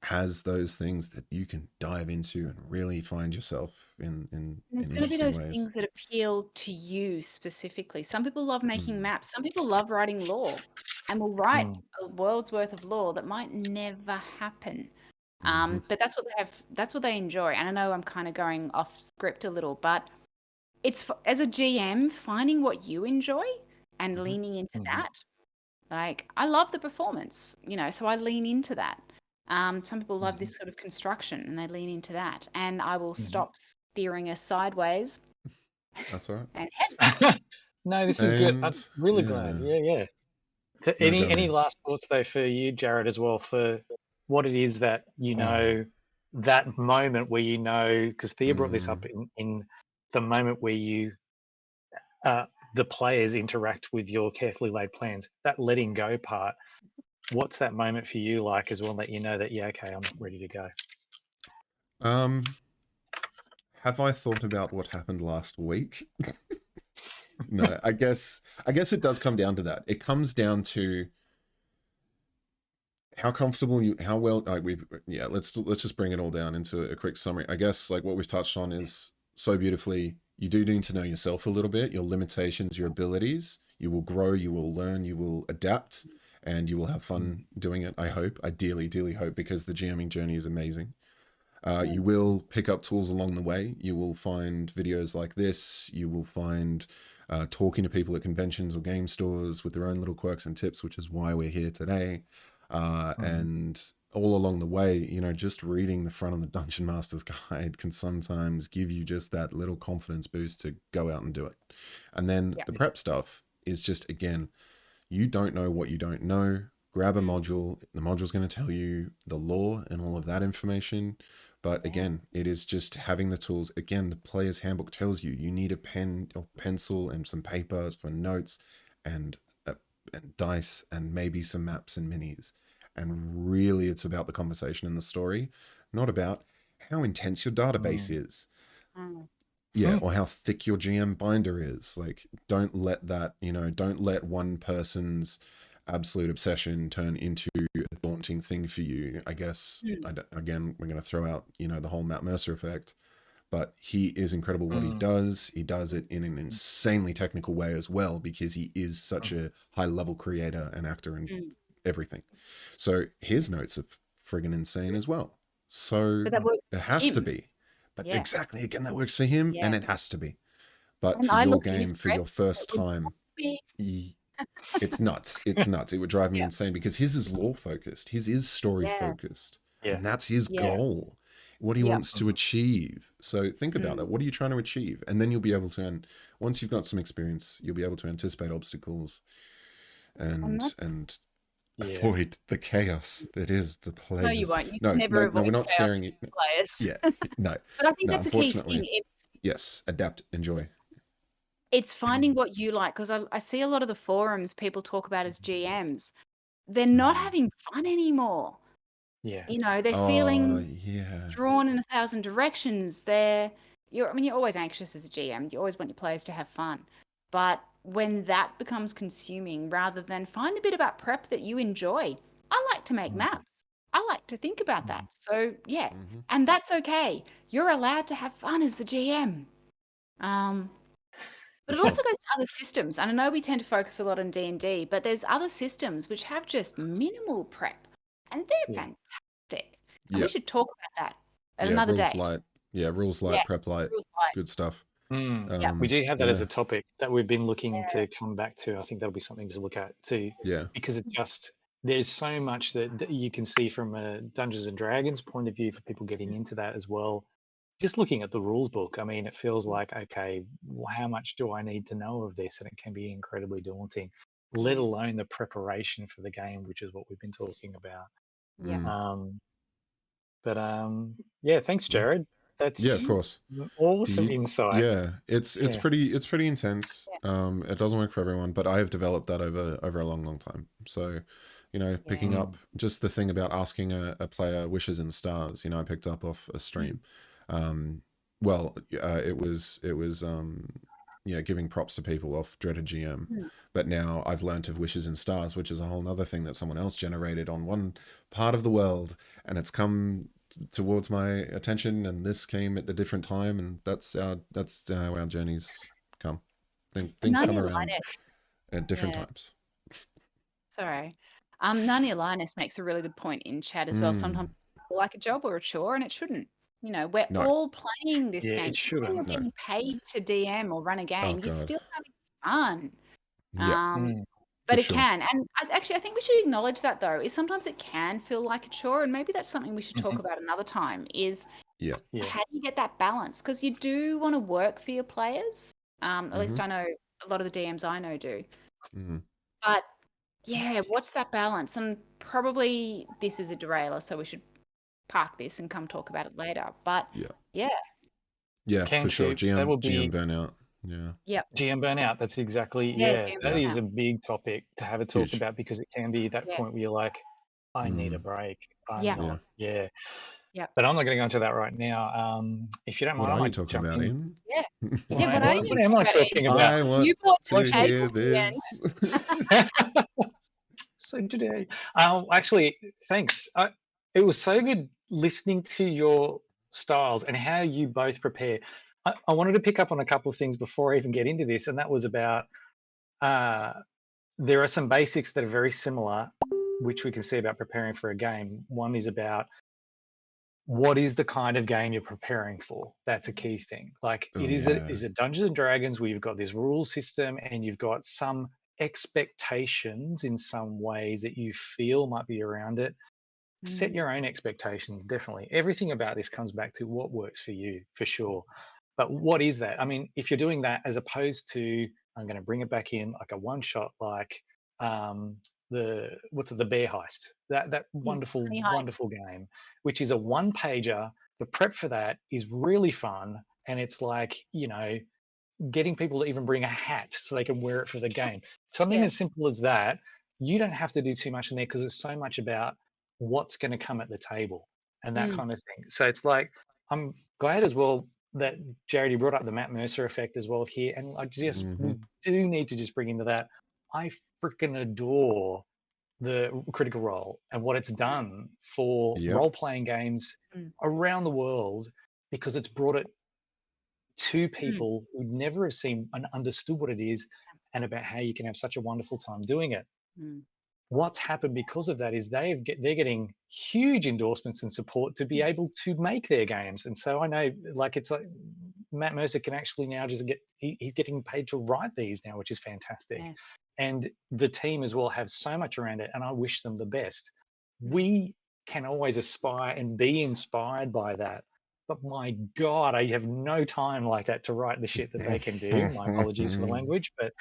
S3: has those things that you can dive into and really find yourself in
S1: there's going to be those
S3: ways.
S1: things that appeal to you specifically. Some people love making maps. Some people love writing lore, and will write a world's worth of lore that might never happen. But that's what they have. That's what they enjoy. And I know I'm kind of going off script a little, but it's as a GM finding what you enjoy and leaning into that. Like, I love the performance, so I lean into that. Some people love this sort of construction and they lean into that, and I will stop steering us sideways.
S3: That's all right.
S1: And head.
S2: No, this is good. I'm
S3: And,
S2: really glad. Yeah. So
S3: No, go
S2: any
S3: ahead.
S2: last thoughts though for you, Jared, as well, for what it is that that moment where because Thea brought this up in the moment where the players interact with your carefully laid plans, that letting go part. What's that moment for you like as well, that that okay, I'm ready to go?
S3: Have I thought about what happened last week? No, I guess it does come down to that. It comes down to how comfortable how well, let's just bring it all down into a quick summary. I guess like what we've touched on is so beautifully, you do need to know yourself a little bit, your limitations, your abilities. You will grow, you will learn, you will adapt, and you will have fun doing it. I hope, ideally hope, because the GMing journey is amazing. You will pick up tools along the way. You will find videos like this. You will find talking to people at conventions or game stores with their own little quirks and tips, which is why we're here today. And all along the way, just reading the front of the Dungeon Master's Guide can sometimes give you just that little confidence boost to go out and do it. And then the prep stuff is just, again, you don't know what you don't know. Grab a module. The module's going to tell you the lore and all of that information. But again, it is just having the tools. Again, the player's handbook tells you need a pen or pencil and some paper for notes and dice and maybe some maps and minis. And really, it's about the conversation and the story, not about how intense your database is.
S1: Mm.
S3: Yeah, or how thick your GM binder is. Like, don't let that, don't let one person's absolute obsession turn into a daunting thing for you. I guess, again, we're going to throw out, the whole Matt Mercer effect, but he is incredible what he does. He does it in an insanely technical way as well, because he is such a high level creator and actor and everything. So his notes are friggin' insane as well. So
S1: But that works
S3: it
S1: for
S3: has to
S1: him.
S3: be. But
S1: Yeah.
S3: exactly, again, that works for him, and
S1: Yeah.
S3: it has to be. But
S1: And
S3: for
S1: I
S3: your
S1: look at his
S3: game, for your
S1: prep,
S3: first
S1: it would
S3: time,
S1: not be.
S3: it's nuts. It's nuts. It would drive me
S1: Yeah.
S3: insane, because his is lore focused. His is story
S1: Yeah.
S3: focused.
S2: Yeah.
S3: And that's his
S1: Yeah.
S3: goal, what he
S1: Yep.
S3: wants to achieve. So think about that. What are you trying to achieve? And then you'll be able to, and once you've got some experience, you'll be able to anticipate obstacles and
S1: that's-
S3: avoid the chaos that is the players.
S1: No, you won't. You
S3: No,
S1: can never avoid
S3: we're not
S1: chaos
S3: scaring you.
S1: with players.
S3: Yeah, no.
S1: But I think
S3: No,
S1: that's a key thing.
S3: unfortunately. Yes, adapt, enjoy.
S1: It's finding what you like, because I see a lot of the forums people talk about as GMs. They're not having fun anymore.
S2: Yeah.
S1: They're feeling
S3: yeah.
S1: drawn in 1,000 directions. You're always anxious as a GM. You always want your players to have fun. But when that becomes consuming, rather than find the bit about prep that you enjoy, I like to make maps. I like to think about that. So yeah, and that's okay. You're allowed to have fun as the GM. But it also goes to other systems. And I know we tend to focus a lot on D&D, but there's other systems which have just minimal prep, and they're fantastic. And we should talk about that at another
S3: rules
S1: day.
S3: light. Yeah, rules light, prep light.
S1: Rules light.
S3: Good stuff.
S2: We do have that as a topic that we've been looking to come back to. I think that'll be something to look at too.
S3: Yeah.
S2: Because there's so much that you can see from a Dungeons and Dragons point of view for people getting into that as well. Just looking at the rules book, I mean, it feels like, okay, how much do I need to know of this? And it can be incredibly daunting, let alone the preparation for the game, which is what we've been talking about.
S1: Yeah.
S2: Thanks, Jared. That's
S3: of course.
S2: Awesome insight.
S3: Yeah, it's pretty intense. It doesn't work for everyone, but I have developed that over a long time. So, picking up just the thing about asking a player wishes in stars, I picked up off a stream. It was giving props to people off Dreaded GM, but now I've learnt of wishes in stars, which is a whole nother thing that someone else generated on one part of the world, and it's come towards my attention, and this came at a different time, and that's how our journeys come. Things come around at different times.
S1: Sorry. Narnia Linus makes a really good point in chat as well. Sometimes people like a job or a chore, and it shouldn't. We're all playing this game.
S2: It shouldn't.
S1: You're getting paid to DM or run a game. You're still having fun.
S3: Yeah.
S1: But it can. And I think we should acknowledge that, though, is sometimes it can feel like a chore. And maybe that's something we should talk about another time, is how do you get that balance? Because you do want to work for your players. At least I know a lot of the DMs I know do. But yeah, what's that balance? And probably this is a derailer, so we should park this and come talk about it later. But yeah,
S3: for sure. GM burnout.
S2: GM burnout. That's exactly that is a big topic to have a talk about, because it can be that point where you're like, I need a break. But I'm not going to go into that right now. If you don't mind,
S3: what are you talking about, Ian?
S1: What am
S2: I talking about?
S3: I want
S1: you brought
S3: to
S1: the
S3: hear
S1: table
S3: this.
S2: So today, actually, thanks. It was so good listening to your styles and how you both prepare. I wanted to pick up on a couple of things before I even get into this, and that was about there are some basics that are very similar, which we can see about preparing for a game. One is about what is the kind of game you're preparing for. That's a key thing. Like is it Dungeons and Dragons where you've got this rule system and you've got some expectations in some ways that you feel might be around it. Set your own expectations, definitely. Everything about this comes back to what works for you, for sure. But what is that? I mean, if you're doing that as opposed to, I'm going to bring it back in like a one shot, like the Bear Heist, that wonderful game, which is a one pager. The prep for that is really fun, and it's like, getting people to even bring a hat so they can wear it for the game. Something as simple as that. You don't have to do too much in there, because it's so much about what's going to come at the table and that
S1: Mm.
S2: kind of thing. So it's like, I'm glad as well that Jared, you brought up the Matt Mercer effect as well here. And I just,
S3: Mhm.
S2: we do need to just bring into that. I freaking adore the Critical Role and what it's done for
S3: Yep.
S2: role-playing games
S1: Mm.
S2: around the world, because it's brought it to
S1: Mm.
S2: people who never have seen and understood what it is and about how you can have such a wonderful time doing it.
S1: Mm.
S2: What's happened because of that is they're getting huge endorsements and support to be
S1: Mm.
S2: able to make their games. And so I know, like, it's like Matt Mercer can actually now just he's getting paid to write these now, which is fantastic.
S1: Yeah.
S2: And the team as well have so much around it, and I wish them the best.
S1: Mm.
S2: We can always aspire and be inspired by that. But my God, I have no time like that to write the shit that they can do. My apologies for the language, but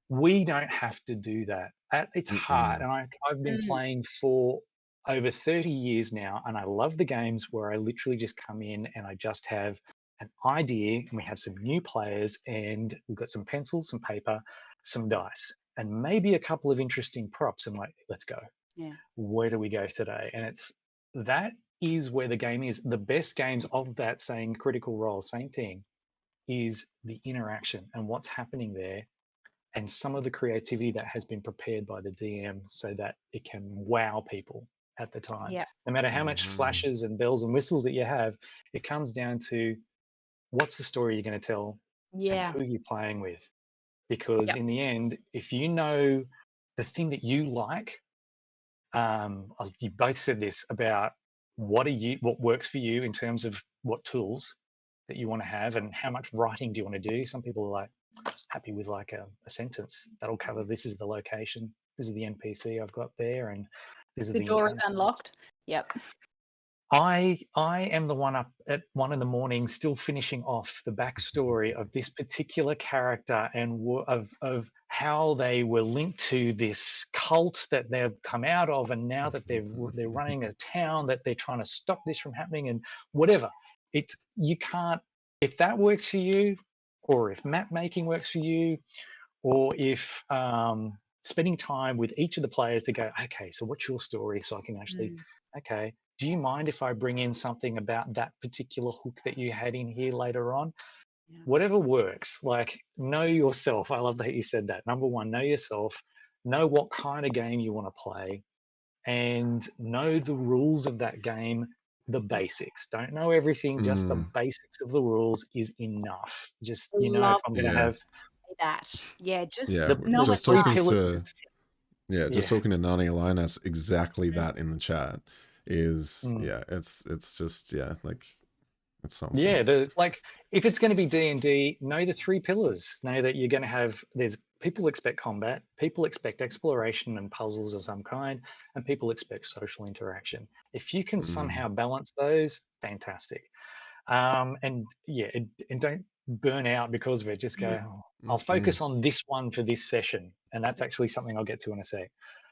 S2: we don't have to do that. It's hard. And I've been
S1: Mm.
S2: playing for over 30 years now, and I love the games where I literally just come in and I just have an idea, and we have some new players, and we've got some pencils, some paper, some dice, and maybe a couple of interesting props, and like, let's go.
S1: Yeah.
S2: Where do we go today? And it's that is where the game is. The best games of that, saying Critical Role, same thing, is the interaction and what's happening there, and some of the creativity that has been prepared by the DM so that it can wow people at the time.
S1: Yeah.
S2: No matter how much
S3: Mhm.
S2: flashes and bells and whistles that you have, it comes down to what's the story you're going to tell and
S1: Yeah.
S2: who you're playing with. Because
S1: Yep.
S2: in the end, if you know the thing that you like, you both said this about what works for you in terms of what tools that you want to have and how much writing do you want to do. Some people are like happy with like a sentence that'll cover, this is the location, this is the NPC I've got there, and this is
S1: The
S2: the
S1: door is
S2: encounter.
S1: unlocked. Yep.
S2: I am the one up at 1 a.m. still finishing off the backstory of this particular character and of how they were linked to this cult that they've come out of, and now that they're running a town that they're trying to stop this from happening, and whatever. You can't, if that works for you, or if map making works for you, or if spending time with each of the players to go, okay, so what's your story, so I can actually,
S1: Mm.
S2: okay, do you mind if I bring in something about that particular hook that you had in here later on?
S1: Yeah.
S2: Whatever works. Like, know yourself. I love that you said that. Number one, know yourself, know what kind of game you want to play, and know the rules of that game, the basics. Don't know everything, just the basics of the rules is enough. Just, if
S1: Love
S2: I'm going to
S3: Yeah.
S2: have
S1: that. Yeah. Just
S3: Yeah.
S1: know
S3: Just
S1: it
S3: talking
S1: well.
S3: to
S2: Yeah.
S3: just talking to Nani Linus, exactly
S1: Mm.
S3: that in the chat is
S2: Mm.
S3: yeah, it's just like it's so
S2: Yeah,
S3: important.
S2: like, if it's going to be D&D, know the 3 pillars. Know that you're going to have, there's people expect combat, people expect exploration and puzzles of some kind, and people expect social interaction. If you can somehow balance those, fantastic. And yeah, and don't burn out because of it. Just go, "Oh, I'll focus on this one for this session," and that's actually something I'll get to in a sec.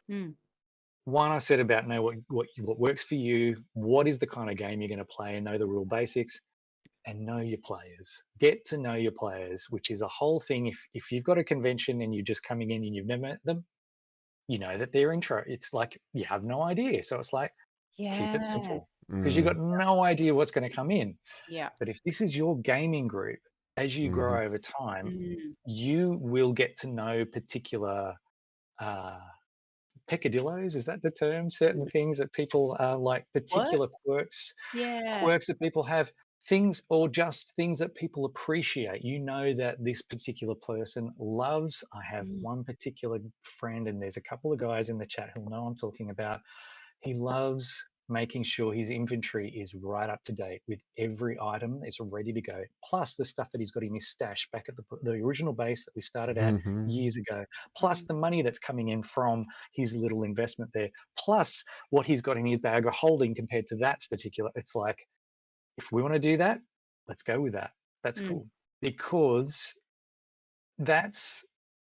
S1: Mm.
S2: One, I said about know what works for you. What is the kind of game you're going to play, and know the real basics. And know your players. Get to know your players, which is a whole thing. If you've got a convention and you're just coming in and you've never met them, you know that they're intro. It's like you have no idea. So it's like, keep it
S1: Yeah.
S2: simple, because you've got no idea what's going to come in.
S1: Yeah.
S2: But if this is your gaming group, as you grow over time,
S1: Mm.
S2: you will get to know particular uh, peccadillos. Is that the term? Certain things that people like,
S1: What?
S2: particular
S1: Yeah.
S2: quirks that people have, things, or just things that people appreciate. You know that this particular person loves. I have
S1: Mm.
S2: one particular friend, and there's a couple of guys in the chat who'll know I'm talking about. He loves making sure his inventory is right up to date with every item is ready to go, plus the stuff that he's got in his stash back at the original base that we started at years ago, plus the money that's coming in from his little investment there, plus what he's got in his bag of holding compared to that particular. It's like, if we want to do that, let's go with that. That's
S1: Mm.
S2: cool, because that's,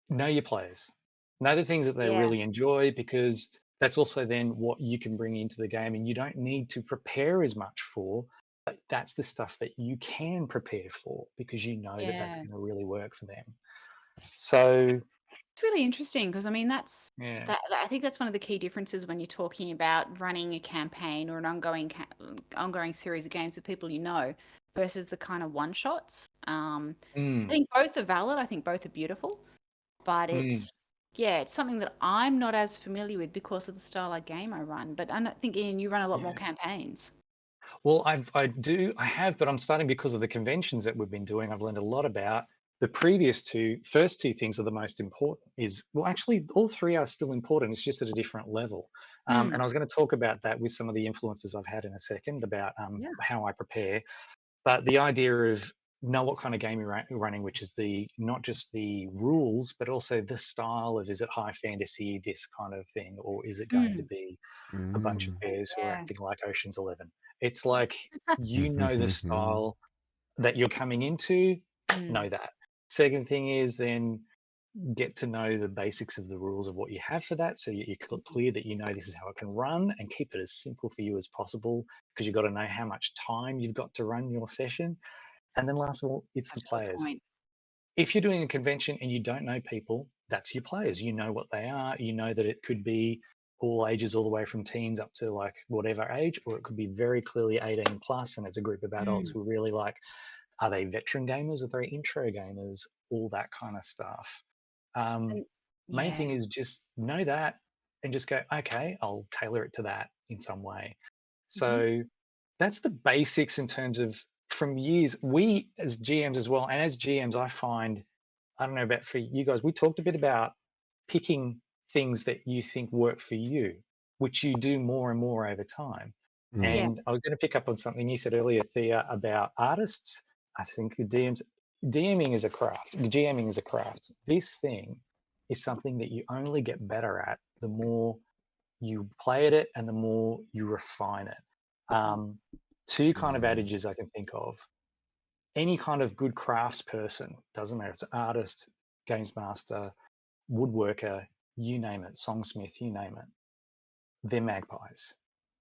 S2: know your players, know the things that they
S1: Yeah.
S2: really enjoy, because that's also then what you can bring into the game, and you don't need to prepare as much for, but that's the stuff that you can prepare for, because you know that that's
S1: Yeah.
S2: going to really work for them. So
S1: It's really interesting because I mean
S2: Yeah.
S1: I think that's one of the key differences when you're talking about running a campaign or an ongoing series of games with people you know versus the kind of one shots. I
S2: Mm,
S1: think both are valid. I think both are beautiful, but
S2: mm.
S1: it's something that I'm not as familiar with because of the style of game I run. But I don't think Ian, you run a lot more
S2: Yeah.
S1: campaigns.
S2: Well, I have, but I'm starting because of the conventions that we've been doing. I've learned a lot about the first two things are the most important. Well, actually, all three are still important. It's just at a different level. And
S1: Mm,
S2: I was going to talk about that with some of the influences I've had in a second about
S1: yeah.
S2: how I prepare. But the idea of know what kind of game you're running, which is the not just the rules, but also the style of is it high fantasy, this kind of thing, or is it going to
S1: Mm,
S2: be a bunch of
S3: Mm.
S2: bears who are
S1: yeah.
S2: acting like Ocean's 11. It's like you know the style that you're coming into,
S1: Mm,
S2: know that. Second thing is then get to know the basics of the rules of what you have for that. So you're clear that you know this is how it can run and keep it as simple for you as possible because you've got to know how much time you've got to run your session. And then last of all, it's the
S1: such a good
S2: players.
S1: point.
S2: If you're doing a convention and you don't know people, that's your players. You know what they are. You know that it could be all ages, all the way from teens up to like whatever age, or it could be very clearly 18 plus, and it's a group of adults
S1: Mm,
S2: who really like, are they veteran gamers? Are they intro gamers? All that kind of stuff. Um,
S1: and
S2: Main
S1: yeah.
S2: thing is just know that and just go, okay, I'll tailor it to that in some way.
S1: Mhm.
S2: So that's the basics in terms of from years. We as GMs as well, and as GMs, I find, I don't know about for you guys, we talked a bit about picking things that you think work for you, which you do more and more over time.
S3: Mm.
S1: Yeah.
S2: And I was going to pick up on something you said earlier, Thea, about artists. I think DMing is a craft. GMing is a craft. This thing is something that you only get better at the more you play at it and the more you refine it. Two kind of
S3: Mm.
S2: adages I can think of. Any kind of good crafts person, doesn't matter if it's an artist, games master, woodworker, you name it, songsmith, you name it, they're magpies.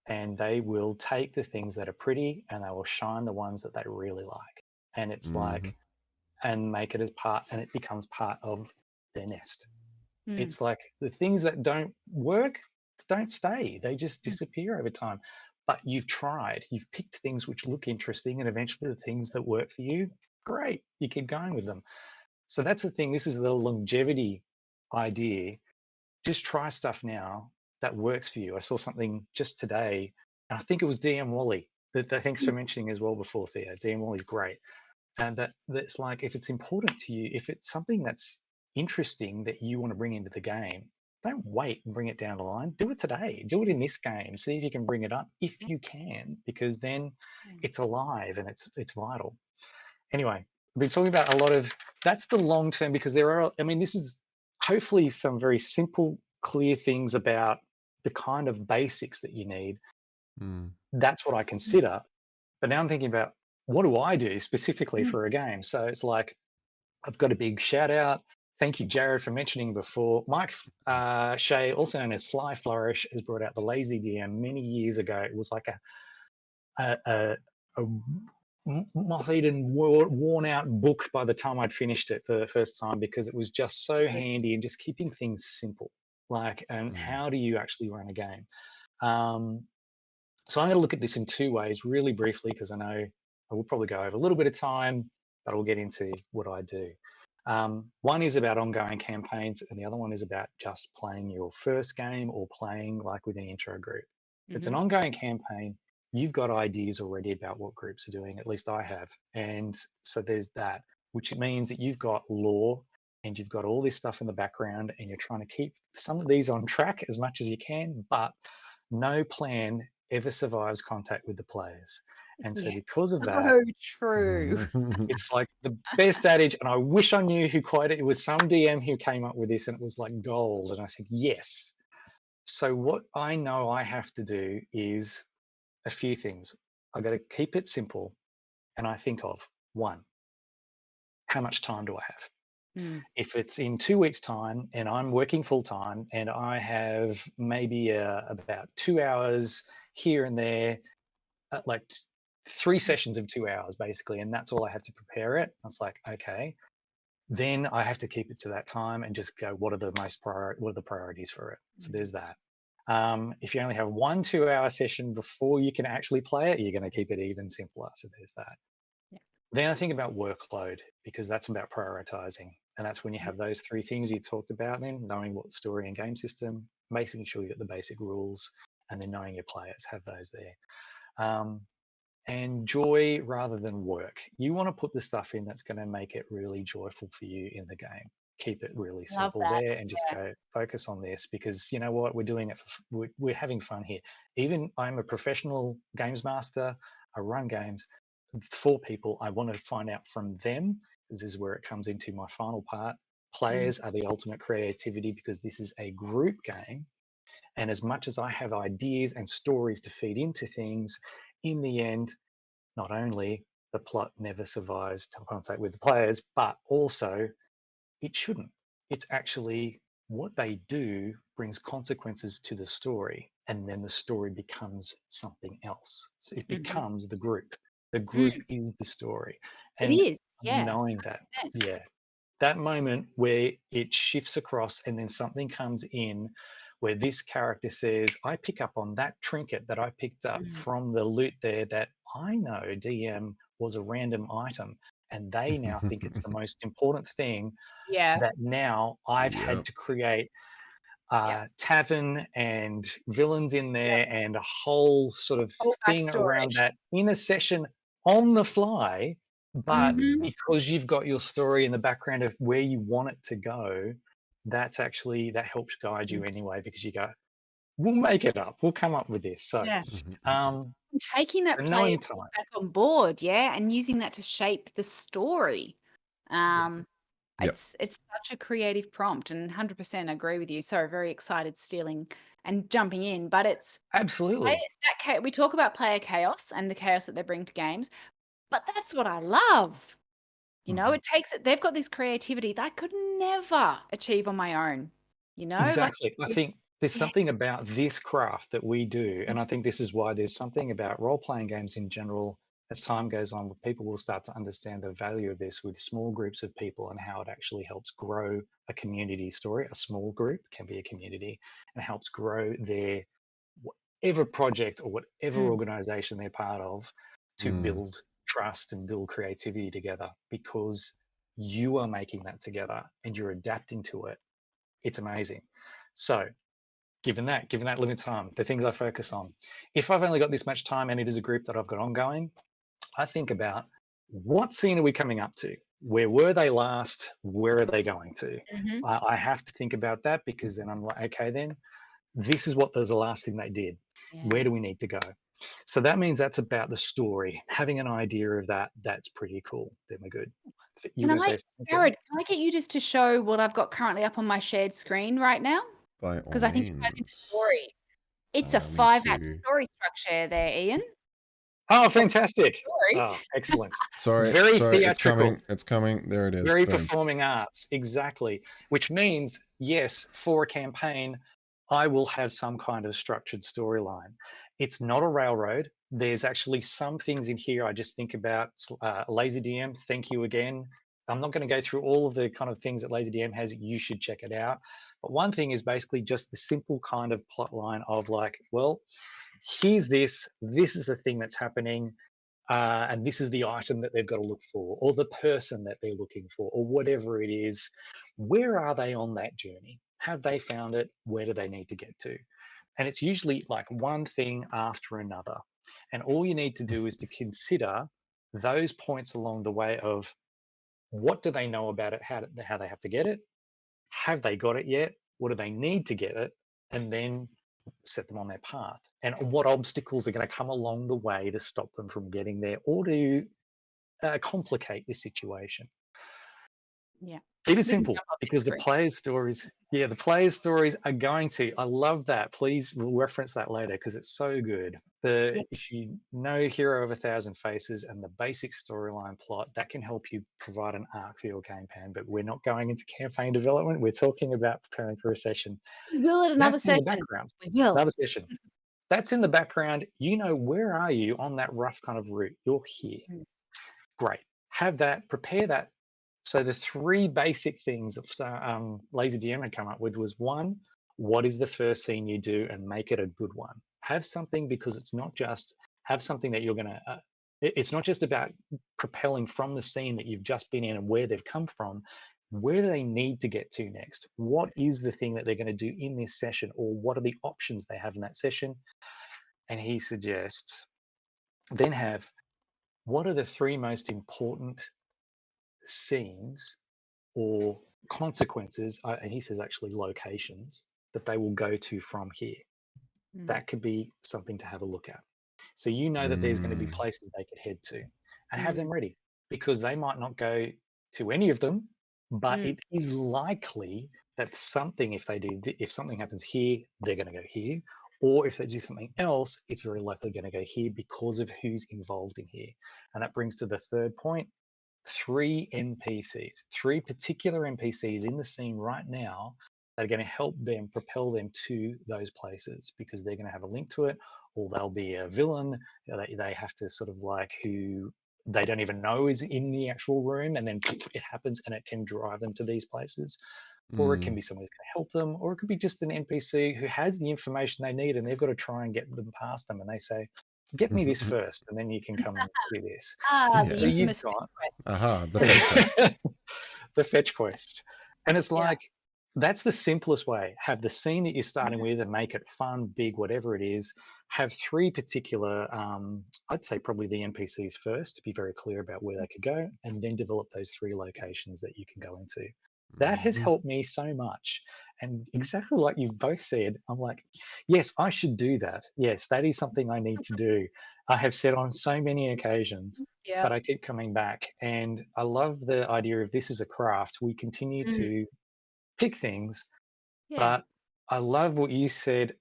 S2: And they will take the things that are pretty and they will shine the ones that they really like. And it's
S3: Mhm.
S2: like, and make it as part, and it becomes part of their nest.
S1: Mm,
S2: It's like the things that don't work don't stay, they just
S1: mm,
S2: disappear over time. But you've tried, you've picked things which look interesting, and eventually the things that work for you, great, you keep going with them. So that's the thing. This is the longevity idea. Just try stuff now that works for you. I saw something just today, and I think it was DM Wally. Thanks for
S1: mm.
S2: mentioning as well before, Thea. DM Wally's great, and that's like if it's important to you, if it's something that's interesting that you want to bring into the game, don't wait and bring it down the line. Do it today. Do it in this game. See if you can bring it up if you can, because then it's alive and it's vital. Anyway, I've been talking about a lot of that's the long term because there are, I mean, this is hopefully some very simple, clear things about the kind of basics that you need.
S3: Mm.
S2: That's what I consider. But now I'm thinking about what do I do specifically
S1: Mm.
S2: for a game? So it's like I've got a big shout out. Thank you, Jared, for mentioning before. Mike Shea, also known as Sly Flourish, has brought out the Lazy DM many years ago. It was like a moth-eaten, worn-out book by the time I'd finished it for the first time because it was just so
S1: Good.
S2: handy and just keeping things simple. Like, and
S3: Mm.
S2: how do you actually run a game? Um, so I'm going to look at this in two ways, really briefly, because I know I will probably go over a little bit of time, but I'll get into what I do. One is about ongoing campaigns, and the other one is about just playing your first game or playing like with an intro group. If it's an
S1: Mhm.
S2: ongoing campaign, you've got ideas already about what groups are doing, at least I have. And so there's that, which means that you've got lore and you've got all this stuff in the background, and you're trying to keep some of these on track as much as you can, but no plan ever survives contact with the players. And so,
S1: Yeah.
S2: because of that,
S1: So true.
S2: it's like the best adage. And I wish I knew who quoted it. It was some DM who came up with this, and it was like gold. And I said, yes. So, what I know I have to do is a few things. I got to keep it simple. And I think of one, how much time do I have?
S1: Mm,
S2: If it's in 2 weeks' time and I'm working full time and I have maybe about 2 hours here and there, like three
S1: mm,
S2: sessions of 2 hours basically, and that's all I have to prepare it. I was like, okay, then I have to keep it to that time and just go, what are the priorities for it? So there's that. If you only have 1 2-hour session before you can actually play it, you're going to keep it even simpler. So there's that.
S1: Yeah.
S2: Then I think about workload, because that's about prioritizing. And that's when you have those 3 things you talked about, then knowing what story and game system, making sure you get the basic rules, and then knowing your players, have those there. And joy rather than work. You want to put the stuff in that's going to make it really joyful for you in the game. Keep it really
S1: Love
S2: simple
S1: that.
S2: there, and just go focus on this, because you know what, we're doing it we're having fun here. Even I'm a professional games master, I run games for people. I want to find out from them. This is where it comes into my final part. Players are the ultimate creativity, because this is a group game, and as much as I have ideas and stories to feed into things, in the end, not only the plot never survives to contact with the players, but also it shouldn't. It's actually what they do brings consequences to the story, and then the story becomes something else. So it becomes the group. The group is the story.
S1: It
S2: And
S1: is. Yeah.
S2: knowing that,
S1: 100%.
S2: yeah, that moment where it shifts across and then something comes in where this character says, I pick up on that trinket that I picked up from the loot there that I know DM was a random item, and they now think it's the most important thing,
S1: Yeah.
S2: that now I've
S3: Yep.
S2: had to create
S1: Yep.
S2: tavern and villains in there and a whole sort of
S1: Whole
S2: thing
S1: backstory.
S2: around that in a session on the fly. But
S1: Mhm.
S2: because you've got your story in the background of where you want it to go, that helps guide you anyway, because you go, we'll make it up, we'll come up with this. So
S1: Yeah.
S2: um
S1: And taking that
S2: and
S1: player
S2: knowing time.
S1: back on board, yeah, and using that to shape the story.
S3: Yep.
S1: It's such a creative prompt, and 100% agree with you. So very excited stealing and jumping in, but it's
S2: Absolutely.
S1: we talk about player chaos and the chaos that they bring to games, but that's what I love. You know, it takes it. They've got this creativity that I could never achieve on my own. You know, like
S2: Exactly. I
S1: it's
S2: think there's
S1: yeah.
S2: something about this craft that we do, and I think this is why there's something about role-playing games in general, as time goes on, where people will start to understand the value of this with small groups of people, and how it actually helps grow a community story. A small group can be a community, and helps grow their whatever project or whatever
S1: Mm.
S2: organization they're part of, to build trust and build creativity together, because you are making that together and you're adapting to it. It's amazing. So given that limited time, the things I focus on, if I've only got this much time and it is a group that I've got ongoing, I think about, what scene are we coming up to? Where were they last? Where are they going to?
S1: Mhm.
S2: I have to think about that, because then I'm like, okay, then this is what was the last thing they did. Where
S1: Yeah.
S2: do we need to go? So that means that's about the story. Having an idea of that, that's pretty cool. Then we're good. You're
S1: Can
S2: going to
S1: I,
S2: say something, Karen?
S1: Jared, can I get you just to show what I've got currently up on my shared screen right now?
S3: By all
S1: Because I think it goes into the
S3: means.
S1: story. It's a
S3: Allow me
S1: 5-act
S3: to.
S1: story structure there, Ian.
S2: Oh, fantastic.
S1: Story.
S2: Oh, excellent.
S3: Sorry,
S2: Very
S3: it's
S2: theatrical.
S3: coming. It's coming. There it is.
S2: Very
S3: Boom.
S2: performing arts, exactly. Which means, yes, for a campaign, I will have some kind of structured storyline. It's not a railroad. There's actually some things in here I just think about. Lazy DM, thank you again. I'm not going to go through all of the kind of things that Lazy DM has. You should check it out. But one thing is basically just the simple kind of plot line of like, well, here's this is the thing that's happening, and this is the item that they've got to look for, or the person that they're looking for, or whatever it is. Where are they on that journey? Have they found it? Where do they need to get to? And it's usually like one thing after another. And all you need to do is to consider those points along the way of, what do they know about it? How they have to get it? Have they got it yet? What do they need to get it? And then set them on their path. And what obstacles are going to come along the way to stop them from getting there, or to complicate the situation.
S1: Yeah.
S2: Keep it
S1: We can
S2: simple,
S1: jump off this
S2: because the
S1: screen.
S2: players' stories, the players' stories are going to. I love that. Please, we'll reference that later, because it's so good. If you know Hero of 1,000 Faces and the basic storyline plot, that can help you provide an arc for your campaign. But we're not going into campaign development. We're talking about preparing for a session.
S1: We will at another
S2: That's in the
S1: session.
S2: background.
S1: We will.
S2: Another session. That's in the background. Where are you on that rough kind of route? You're here. Great. Have that, prepare that So the three basic things that Lazy DM had come up with was one, what is the first scene you do and make it a good one. Have something because it's not just have something that you're gonna. It's not just about propelling from the scene that you've just been in and where they've come from. Where do they need to get to next? What is the thing that they're going to do in this session, or what are the options they have in that session? And he suggests then have what are the three most important scenes or consequences, and he says actually locations that they will go to from here.
S1: Mm.
S2: That could be something to have a look at. So you know that there's going to be places they could head to and have them ready, because they might not go to any of them, but it is likely that something, if something happens here, they're going to go here. Or if they do something else, it's very likely going to go here because of who's involved in here. And that brings to the third point, 3 NPCs, 3 particular NPCs in the scene right now that are going to help them propel them to those places, because they're going to have a link to it, or they'll be a villain they have to sort of like, who they don't even know is in the actual room, and then it happens and it can drive them to these places. Or it can be someone who's going to help them, or it could be just an NPC who has the information they need and they've got to try and get them past them, and they say, get me this first and then you can come and do this.
S1: Ah, the
S3: Yeah.
S2: So you've
S1: infamous
S2: got
S1: quest.
S3: Aha, the fetch quest.
S2: the fetch quest. And it's
S1: Yeah.
S2: like, that's the simplest way. Have the scene that you're starting with and make it fun, big, whatever it is. Have 3 particular, I'd say probably the NPCs first, to be very clear about where they could go, and then develop those 3 locations that you can go into. That has helped me so much. And exactly like you've both said, I'm like, yes, I should do that. Yes, that is something I need to do. I have said on so many occasions,
S1: Yeah.
S2: but I keep coming back. And I love the idea of this as a craft. We continue to pick things,
S1: Yeah.
S2: but I love what you said,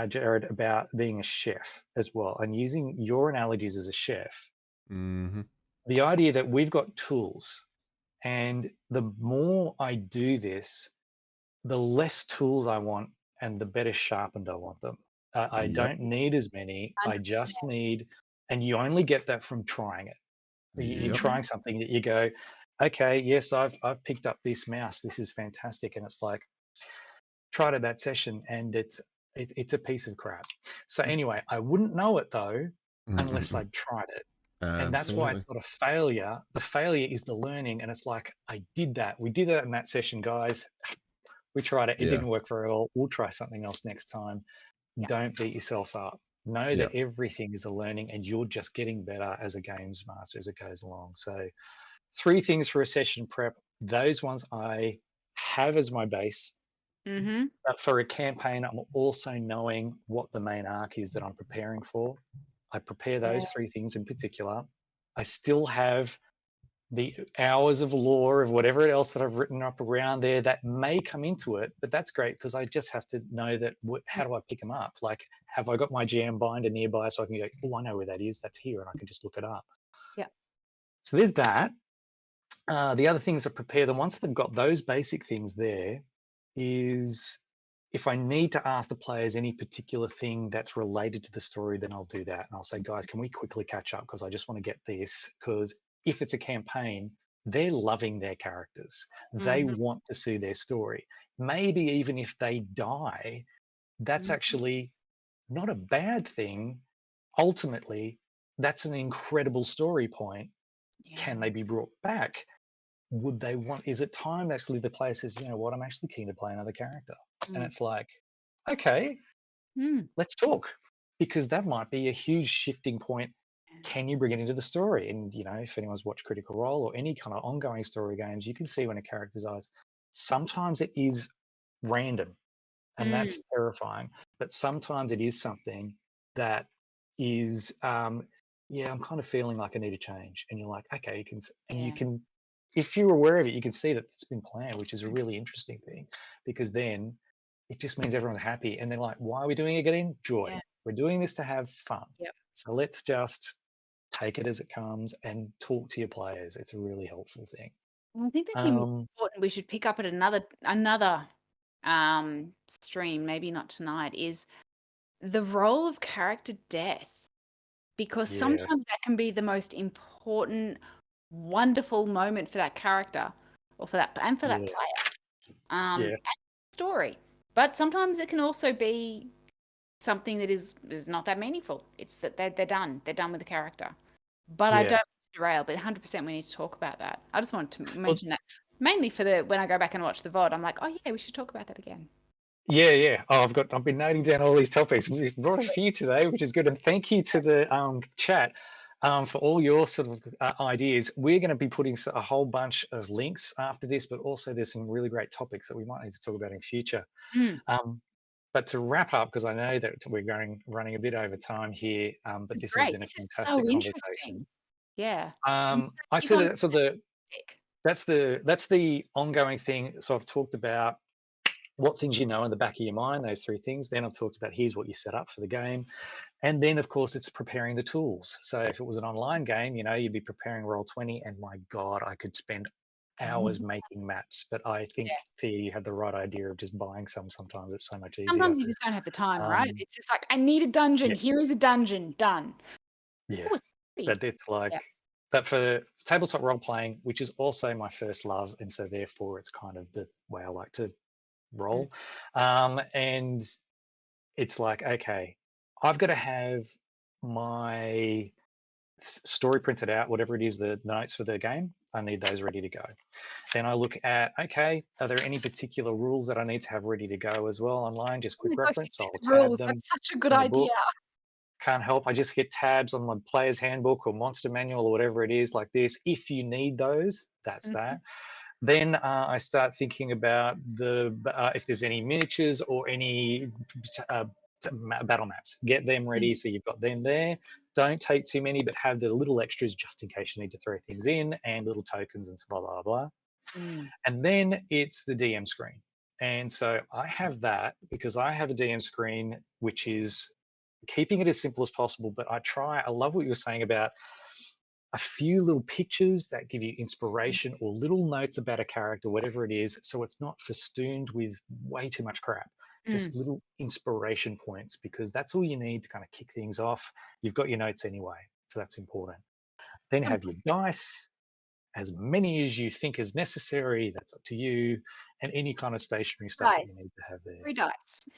S2: Jared, about being a chef as well, and using your analogies as a chef. The idea that we've got tools, and the more I do this, the less tools I want and the better sharpened I want them. I
S3: Yep.
S2: don't need as many. I
S1: 100%.
S2: just need, and you only get that from trying it. You're
S3: Yep.
S2: trying something that you go, okay, yes, I've picked up this mouse. This is fantastic. And it's like, tried it that session and it's a piece of crap. So anyway, I wouldn't know it though, unless I'd tried it. And that's why
S3: Absolutely.
S2: it's not a failure. The failure is the learning. And it's like, I did that. We did that in that session, guys. We tried it. It
S3: Yeah.
S2: didn't work very well. We'll try something else next time.
S1: Yeah.
S2: Don't beat yourself up. Know
S3: Yeah.
S2: that everything is a learning and you're just getting better as a games master as it goes along. So 3 things for a session prep. Those ones I have as my base. But for a campaign, I'm also knowing what the main arc is that I'm preparing for. I prepare those 3 things in particular. I still have the hours of lore of whatever else that I've written up around there that may come into it, but that's great because I just have to know that how do I pick them up? Like, have I got my GM binder nearby so I can go, oh, I know where that is. That's here, and I can just look it up.
S1: Yeah.
S2: So there's that. The other things I prepare them once they've got those basic things there is, if I need to ask the players any particular thing that's related to the story, then I'll do that. And I'll say, guys, can we quickly catch up? Because I just want to get this. Because if it's a campaign, they're loving their characters. They want to see their story. Maybe even if they die, that's actually not a bad thing. Ultimately, that's an incredible story point.
S1: Yeah.
S2: Can they be brought back? Would they want, is it time actually the player says, you know what, I'm actually keen to play another character. And it's like, okay, let's talk, because that might be a huge shifting point. Can you bring it into the story? And you know, if anyone's watched Critical Role or any kind of ongoing story games, you can see when a character's eyes, sometimes it is random and that's terrifying, but sometimes it is something that is yeah, I'm kind of feeling like I need to change. And you're like, okay, you can, and you can, if you're aware of it, you can see that it's been planned, which is a really interesting thing, because then it just means everyone's happy. And they're like, why are we doing it again? Joy.
S1: Yeah.
S2: We're doing this to have fun.
S1: Yep.
S2: So let's just take it as it comes and talk to your players. It's a really helpful thing.
S1: Well, I think that's important. We should pick up at another stream, maybe not tonight, is the role of character death, because sometimes that can be the most important, wonderful moment for that character, or for that
S2: Yeah.
S1: player.
S2: Yeah.
S1: And story. But sometimes it can also be something that is not that meaningful. It's that they're done. They're done with the character. But I
S2: Yeah.
S1: don't want to derail, but 100% we need to talk about that. I just wanted to
S2: Well,
S1: mention that. Mainly for when I go back and watch the VOD, I'm like, oh yeah, we should talk about that again.
S2: yeah. Oh, I've been noting down all these topics. We've brought a few today, which is good. And thank you to the chat for all your sort of ideas. We're going to be putting a whole bunch of links after this, but also there's some really great topics that we might need to talk about in future.
S1: Mm.
S2: But to wrap up, because I know that we're running a bit over time here, but
S1: It's
S2: this has
S1: great.
S2: been a
S1: This is
S2: fantastic
S1: so
S2: conversation.
S1: interesting. Yeah.
S2: I
S1: Big
S2: see
S1: on
S2: that. So that's the ongoing thing. So I've talked about what things you know in the back of your mind, those three things. Then I've talked about here's what you set up for the game. And then, of course, it's preparing the tools. So if it was an online game, you'd be preparing Roll20, and my God, I could spend hours making maps. But I think, Thea, you had the right idea of just buying some. Sometimes it's so much easier.
S1: Sometimes you just don't have the time, right? It's just like, I need a dungeon.
S2: Yeah.
S1: Here is a dungeon. Done.
S2: Yeah.
S1: Ooh, it's
S2: But it's like, but for tabletop role playing, which is also my first love, and so therefore it's kind of the way I like to roll. And it's like, okay, I've got to have my story printed out, whatever it is, the notes for the game. I need those ready to go. Then I look at, okay, are there any particular rules that I need to have ready to go as well online? Just quick reference. I'll tab them.
S1: That's such a good
S2: in the
S1: idea.
S2: book. Can't help. I just get tabs on my player's handbook or monster manual or whatever it is like this. If you need those, that's that. Then I start thinking about if there's any miniatures or any battle maps. Get them ready so you've got them there. Don't take too many, but have the little extras just in case you need to throw things in, and little tokens and blah, blah, blah. And then it's the DM screen. And so I have that because I have a DM screen, which is keeping it as simple as possible. But I love what you were saying about a few little pictures that give you inspiration or little notes about a character, whatever it is. So it's not festooned with way too much crap, just little inspiration points, because that's all you need to kind of kick things off. You've got your notes anyway, so that's important. Then have your dice, as many as you think is necessary. That's up to you, and any kind of stationary stuff that you need to have there.
S1: 3 dice.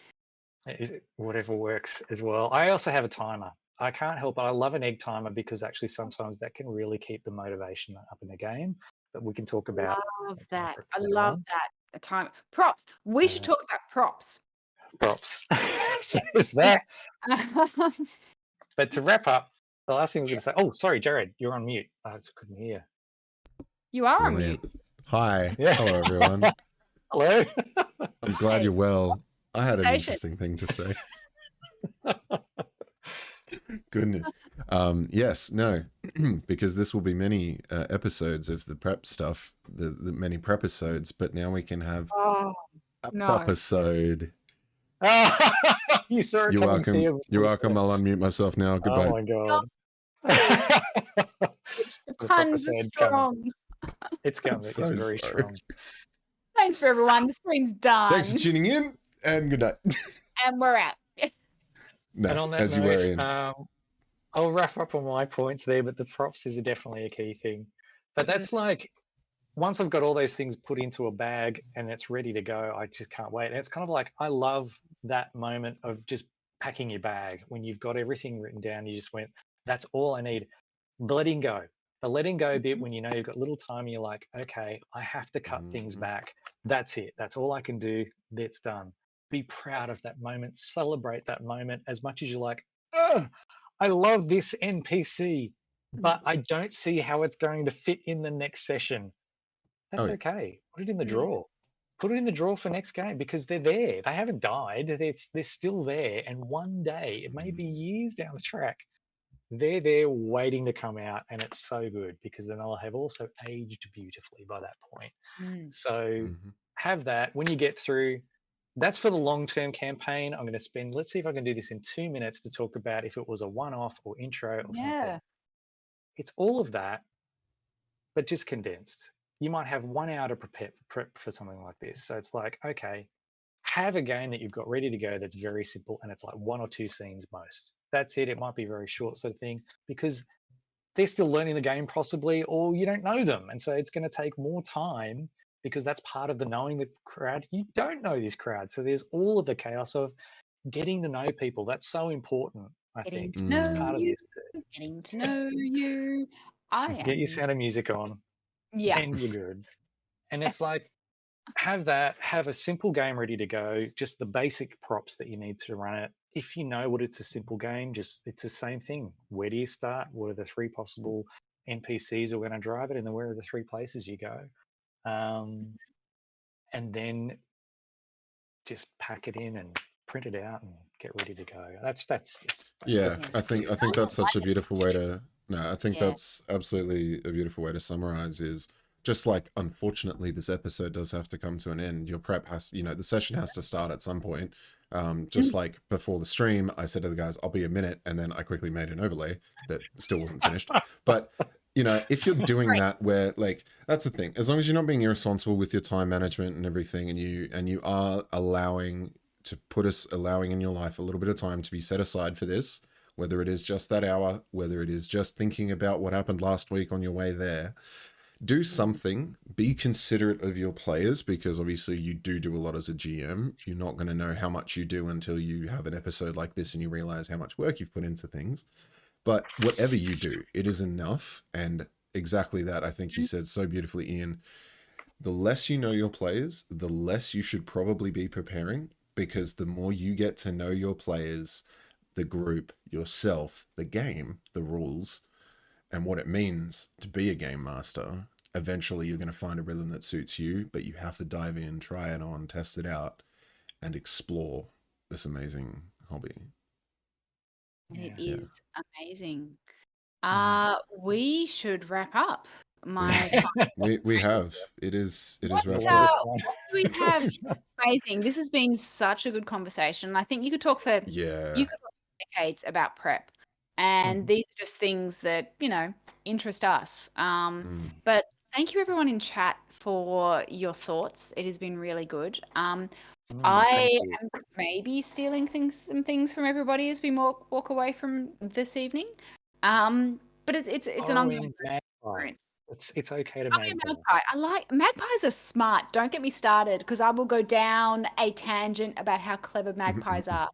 S2: Whatever works as well. I also have a timer. I can't help it. I love an egg timer because actually sometimes that can really keep the motivation up in the game. But we can talk about.
S1: Love that. I love that. The time. Props. We should talk about props.
S2: Props. So is that. But to wrap up, the last thing I was going to say. Oh, sorry, Jared, you're on mute. I couldn't hear.
S1: You are on
S3: Brilliant.
S1: mute.
S3: Hi.
S2: Yeah.
S3: Hello, everyone.
S2: Hello.
S3: I'm glad you're well. I had an
S1: Station.
S3: interesting thing to say. Goodness. Yes, no, because this will be many episodes of the prep stuff, the many prep episodes, but now we can have a prop-isode.
S2: You saw it
S3: You're
S2: coming,
S3: welcome.
S2: Thea.
S3: You're welcome. I'll unmute myself now. Goodbye.
S2: Oh my God.
S1: The puns are strong.
S2: It's coming.
S3: So
S2: It's very
S3: sorry.
S2: strong.
S1: Thanks for everyone. The stream's done.
S3: Thanks for tuning in, and good night.
S1: And we're out.
S3: No,
S2: And on that
S3: as you were in.
S2: note, I'll wrap up on my points there, but the props is definitely a key thing. But that's like, once I've got all those things put into a bag and it's ready to go, I just can't wait. And it's kind of like, I love that moment of just packing your bag when you've got everything written down. You just went, that's all I need. The letting go bit, when you know you've got little time, you're like, okay, I have to cut things back. That's it. That's all I can do. That's done. Be proud of that moment. Celebrate that moment as much as you're like, oh, I love this NPC, but I don't see how it's going to fit in the next session. That's okay. Put it in the drawer. Put it in the drawer for next game, because they're there. They haven't died. They're still there. And one day, it may be years down the track, they're there waiting to come out, and it's so good because then they'll have also aged beautifully by that point. So have that when you get through. That's for the long-term campaign. I'm going to spend, let's see if I can do this in 2 minutes to talk about if it was a one-off or intro or something. It's all of that, but just condensed. You might have 1 hour to prep for something like this. So it's like, okay, have a game that you've got ready to go that's very simple, and it's like 1 or 2 scenes most. That's it. It might be very short sort of thing because they're still learning the game possibly, or you don't know them. And so it's going to take more time because that's part of the knowing the crowd. You don't know this crowd. So there's all of the chaos of getting to know people. That's so important, I
S1: Getting
S2: think.
S1: to
S2: It's
S1: know
S2: part of
S1: you,
S2: this too.
S1: getting to know you. I
S2: Get your
S1: am.
S2: Sound of Music on
S1: Yeah.
S2: and you're good. And it's like, have a simple game ready to go, just the basic props that you need to run it. If you know what it's a simple game, it's the same thing. Where do you start? What are the 3 possible NPCs who are going to drive it? And then where are the 3 places you go? And then just pack it in and print it out and get ready to go.
S3: Yeah,
S1: Yeah.
S3: I think
S1: I
S3: that's such a
S1: like
S3: beautiful way to. No, I think
S1: Yeah.
S3: that's absolutely a beautiful way to summarize. Is just like, unfortunately, this episode does have to come to an end. Your prep has, the session has to start at some point. Just like before the stream, I said to the guys, "I'll be a minute," and then I quickly made an overlay that still wasn't finished. But if you're doing
S1: Right.
S3: that, where like that's the thing, as long as you're not being irresponsible with your time management and everything, and you are allowing in your life a little bit of time to be set aside for this, whether it is just that hour, whether it is just thinking about what happened last week on your way there, do something. Be considerate of your players, because obviously you do a lot as a GM. You're not going to know how much you do until you have an episode like this and you realize how much work you've put into things. But whatever you do, it is enough. And exactly that, I think you said so beautifully, Ian. The less you know your players, the less you should probably be preparing, because the more you get to know your players, the group, yourself, the game, the rules, and what it means to be a game master, eventually you're going to find a rhythm that suits you, but you have to dive in, try it on, test it out, and explore this amazing hobby.
S1: And it
S2: Yeah.
S1: is amazing.
S2: Mm.
S1: We should wrap up. My
S3: We have. It is
S1: What,
S3: wrapped
S2: The
S3: up.
S2: last
S1: what
S2: one.
S1: do we
S2: That's all
S1: have?
S2: we've done.
S1: Amazing. This has been such a good conversation. I think you could talk for
S3: Yeah.
S1: you could talk for decades about prep, and these are just things that interest us. But thank you everyone in chat for your thoughts. It has been really good. I
S2: Thank you.
S1: am maybe stealing some things from everybody as we walk away from this evening. But it's an ongoing
S2: Magpie.
S1: experience.
S2: It's okay to
S1: I'll be a
S2: magpie.
S1: magpie. Magpies are smart. Don't get me started, because I will go down a tangent about how clever magpies are.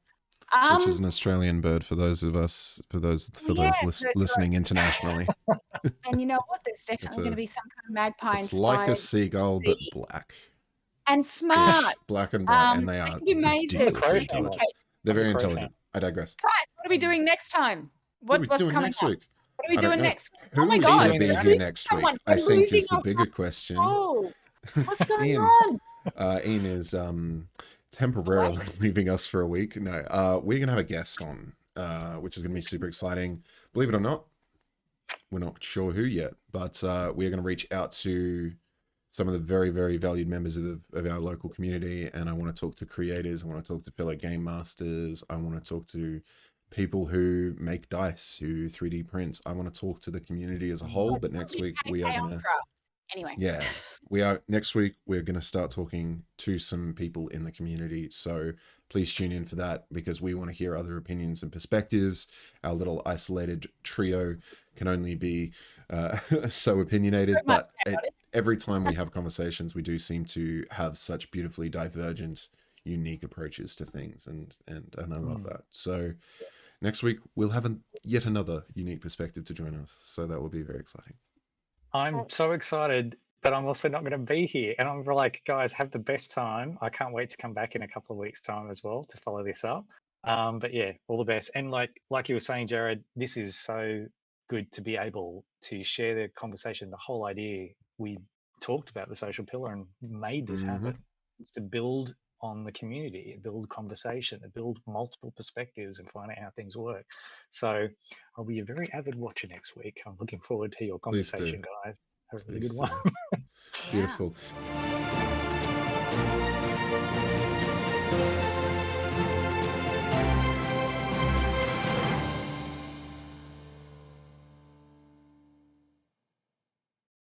S3: Which is an Australian bird for those
S1: Yeah, so-
S3: listening internationally.
S1: and you know what? There's definitely going to be some kind of magpie
S3: It's like a
S1: inspired
S3: seagull, but black.
S1: and smart.
S3: Black and bright, and they
S1: That
S3: are
S1: could be amazing.
S3: ridiculously
S2: Crow
S3: intelligent.
S1: Okay,
S3: They're very
S2: I'm a crow
S3: intelligent. I digress.
S1: Price, what are we doing next time?
S3: What are
S1: What's
S3: we doing
S1: coming
S3: next
S1: up?
S3: week?
S1: What are we
S3: I don't
S1: doing
S3: know.
S1: next week?
S3: Who
S1: Oh my
S3: is
S1: God.
S3: going to
S2: we're
S3: be
S2: losing
S3: here next week?
S1: someone.
S3: I
S1: We're
S3: think is
S1: losing
S3: the
S1: our
S3: bigger question.
S1: Oh, what's going
S3: Ian.
S1: on?
S3: Ian is temporarily leaving us for a week. No, we're going to have a guest on, which is going to be super exciting. Believe it or not, we're not sure who yet, but we're going to reach out to some of the very, very valued members of our local community. And I want to talk to creators. I want to talk to fellow game masters. I want to talk to people who make dice, who 3D prints. I want to talk to the community as a whole. But next week we are going to...
S1: Anyway.
S3: Yeah, next week we're going to start talking to some people in the community. So please tune in for that, because we want to hear other opinions and perspectives. Our little isolated trio can only be so opinionated, but every time we have conversations, we do seem to have such beautifully divergent, unique approaches to things. And I love that. So next week we'll have yet another unique perspective to join us. So that will be very exciting.
S2: I'm so excited, but I'm also not going to be here. And I'm like, guys, have the best time. I can't wait to come back in a couple of weeks' time as well to follow this up. But yeah, all the best. And like you were saying, Jared, this is so good to be able to share the conversation. The whole idea, we talked about the social pillar and made this happen. It's to build on the community, build conversation, build multiple perspectives and find out how things work. So I'll be a very avid watcher next week. I'm looking forward to your conversation, guys. Have a really good one.
S3: Beautiful.
S1: Yeah.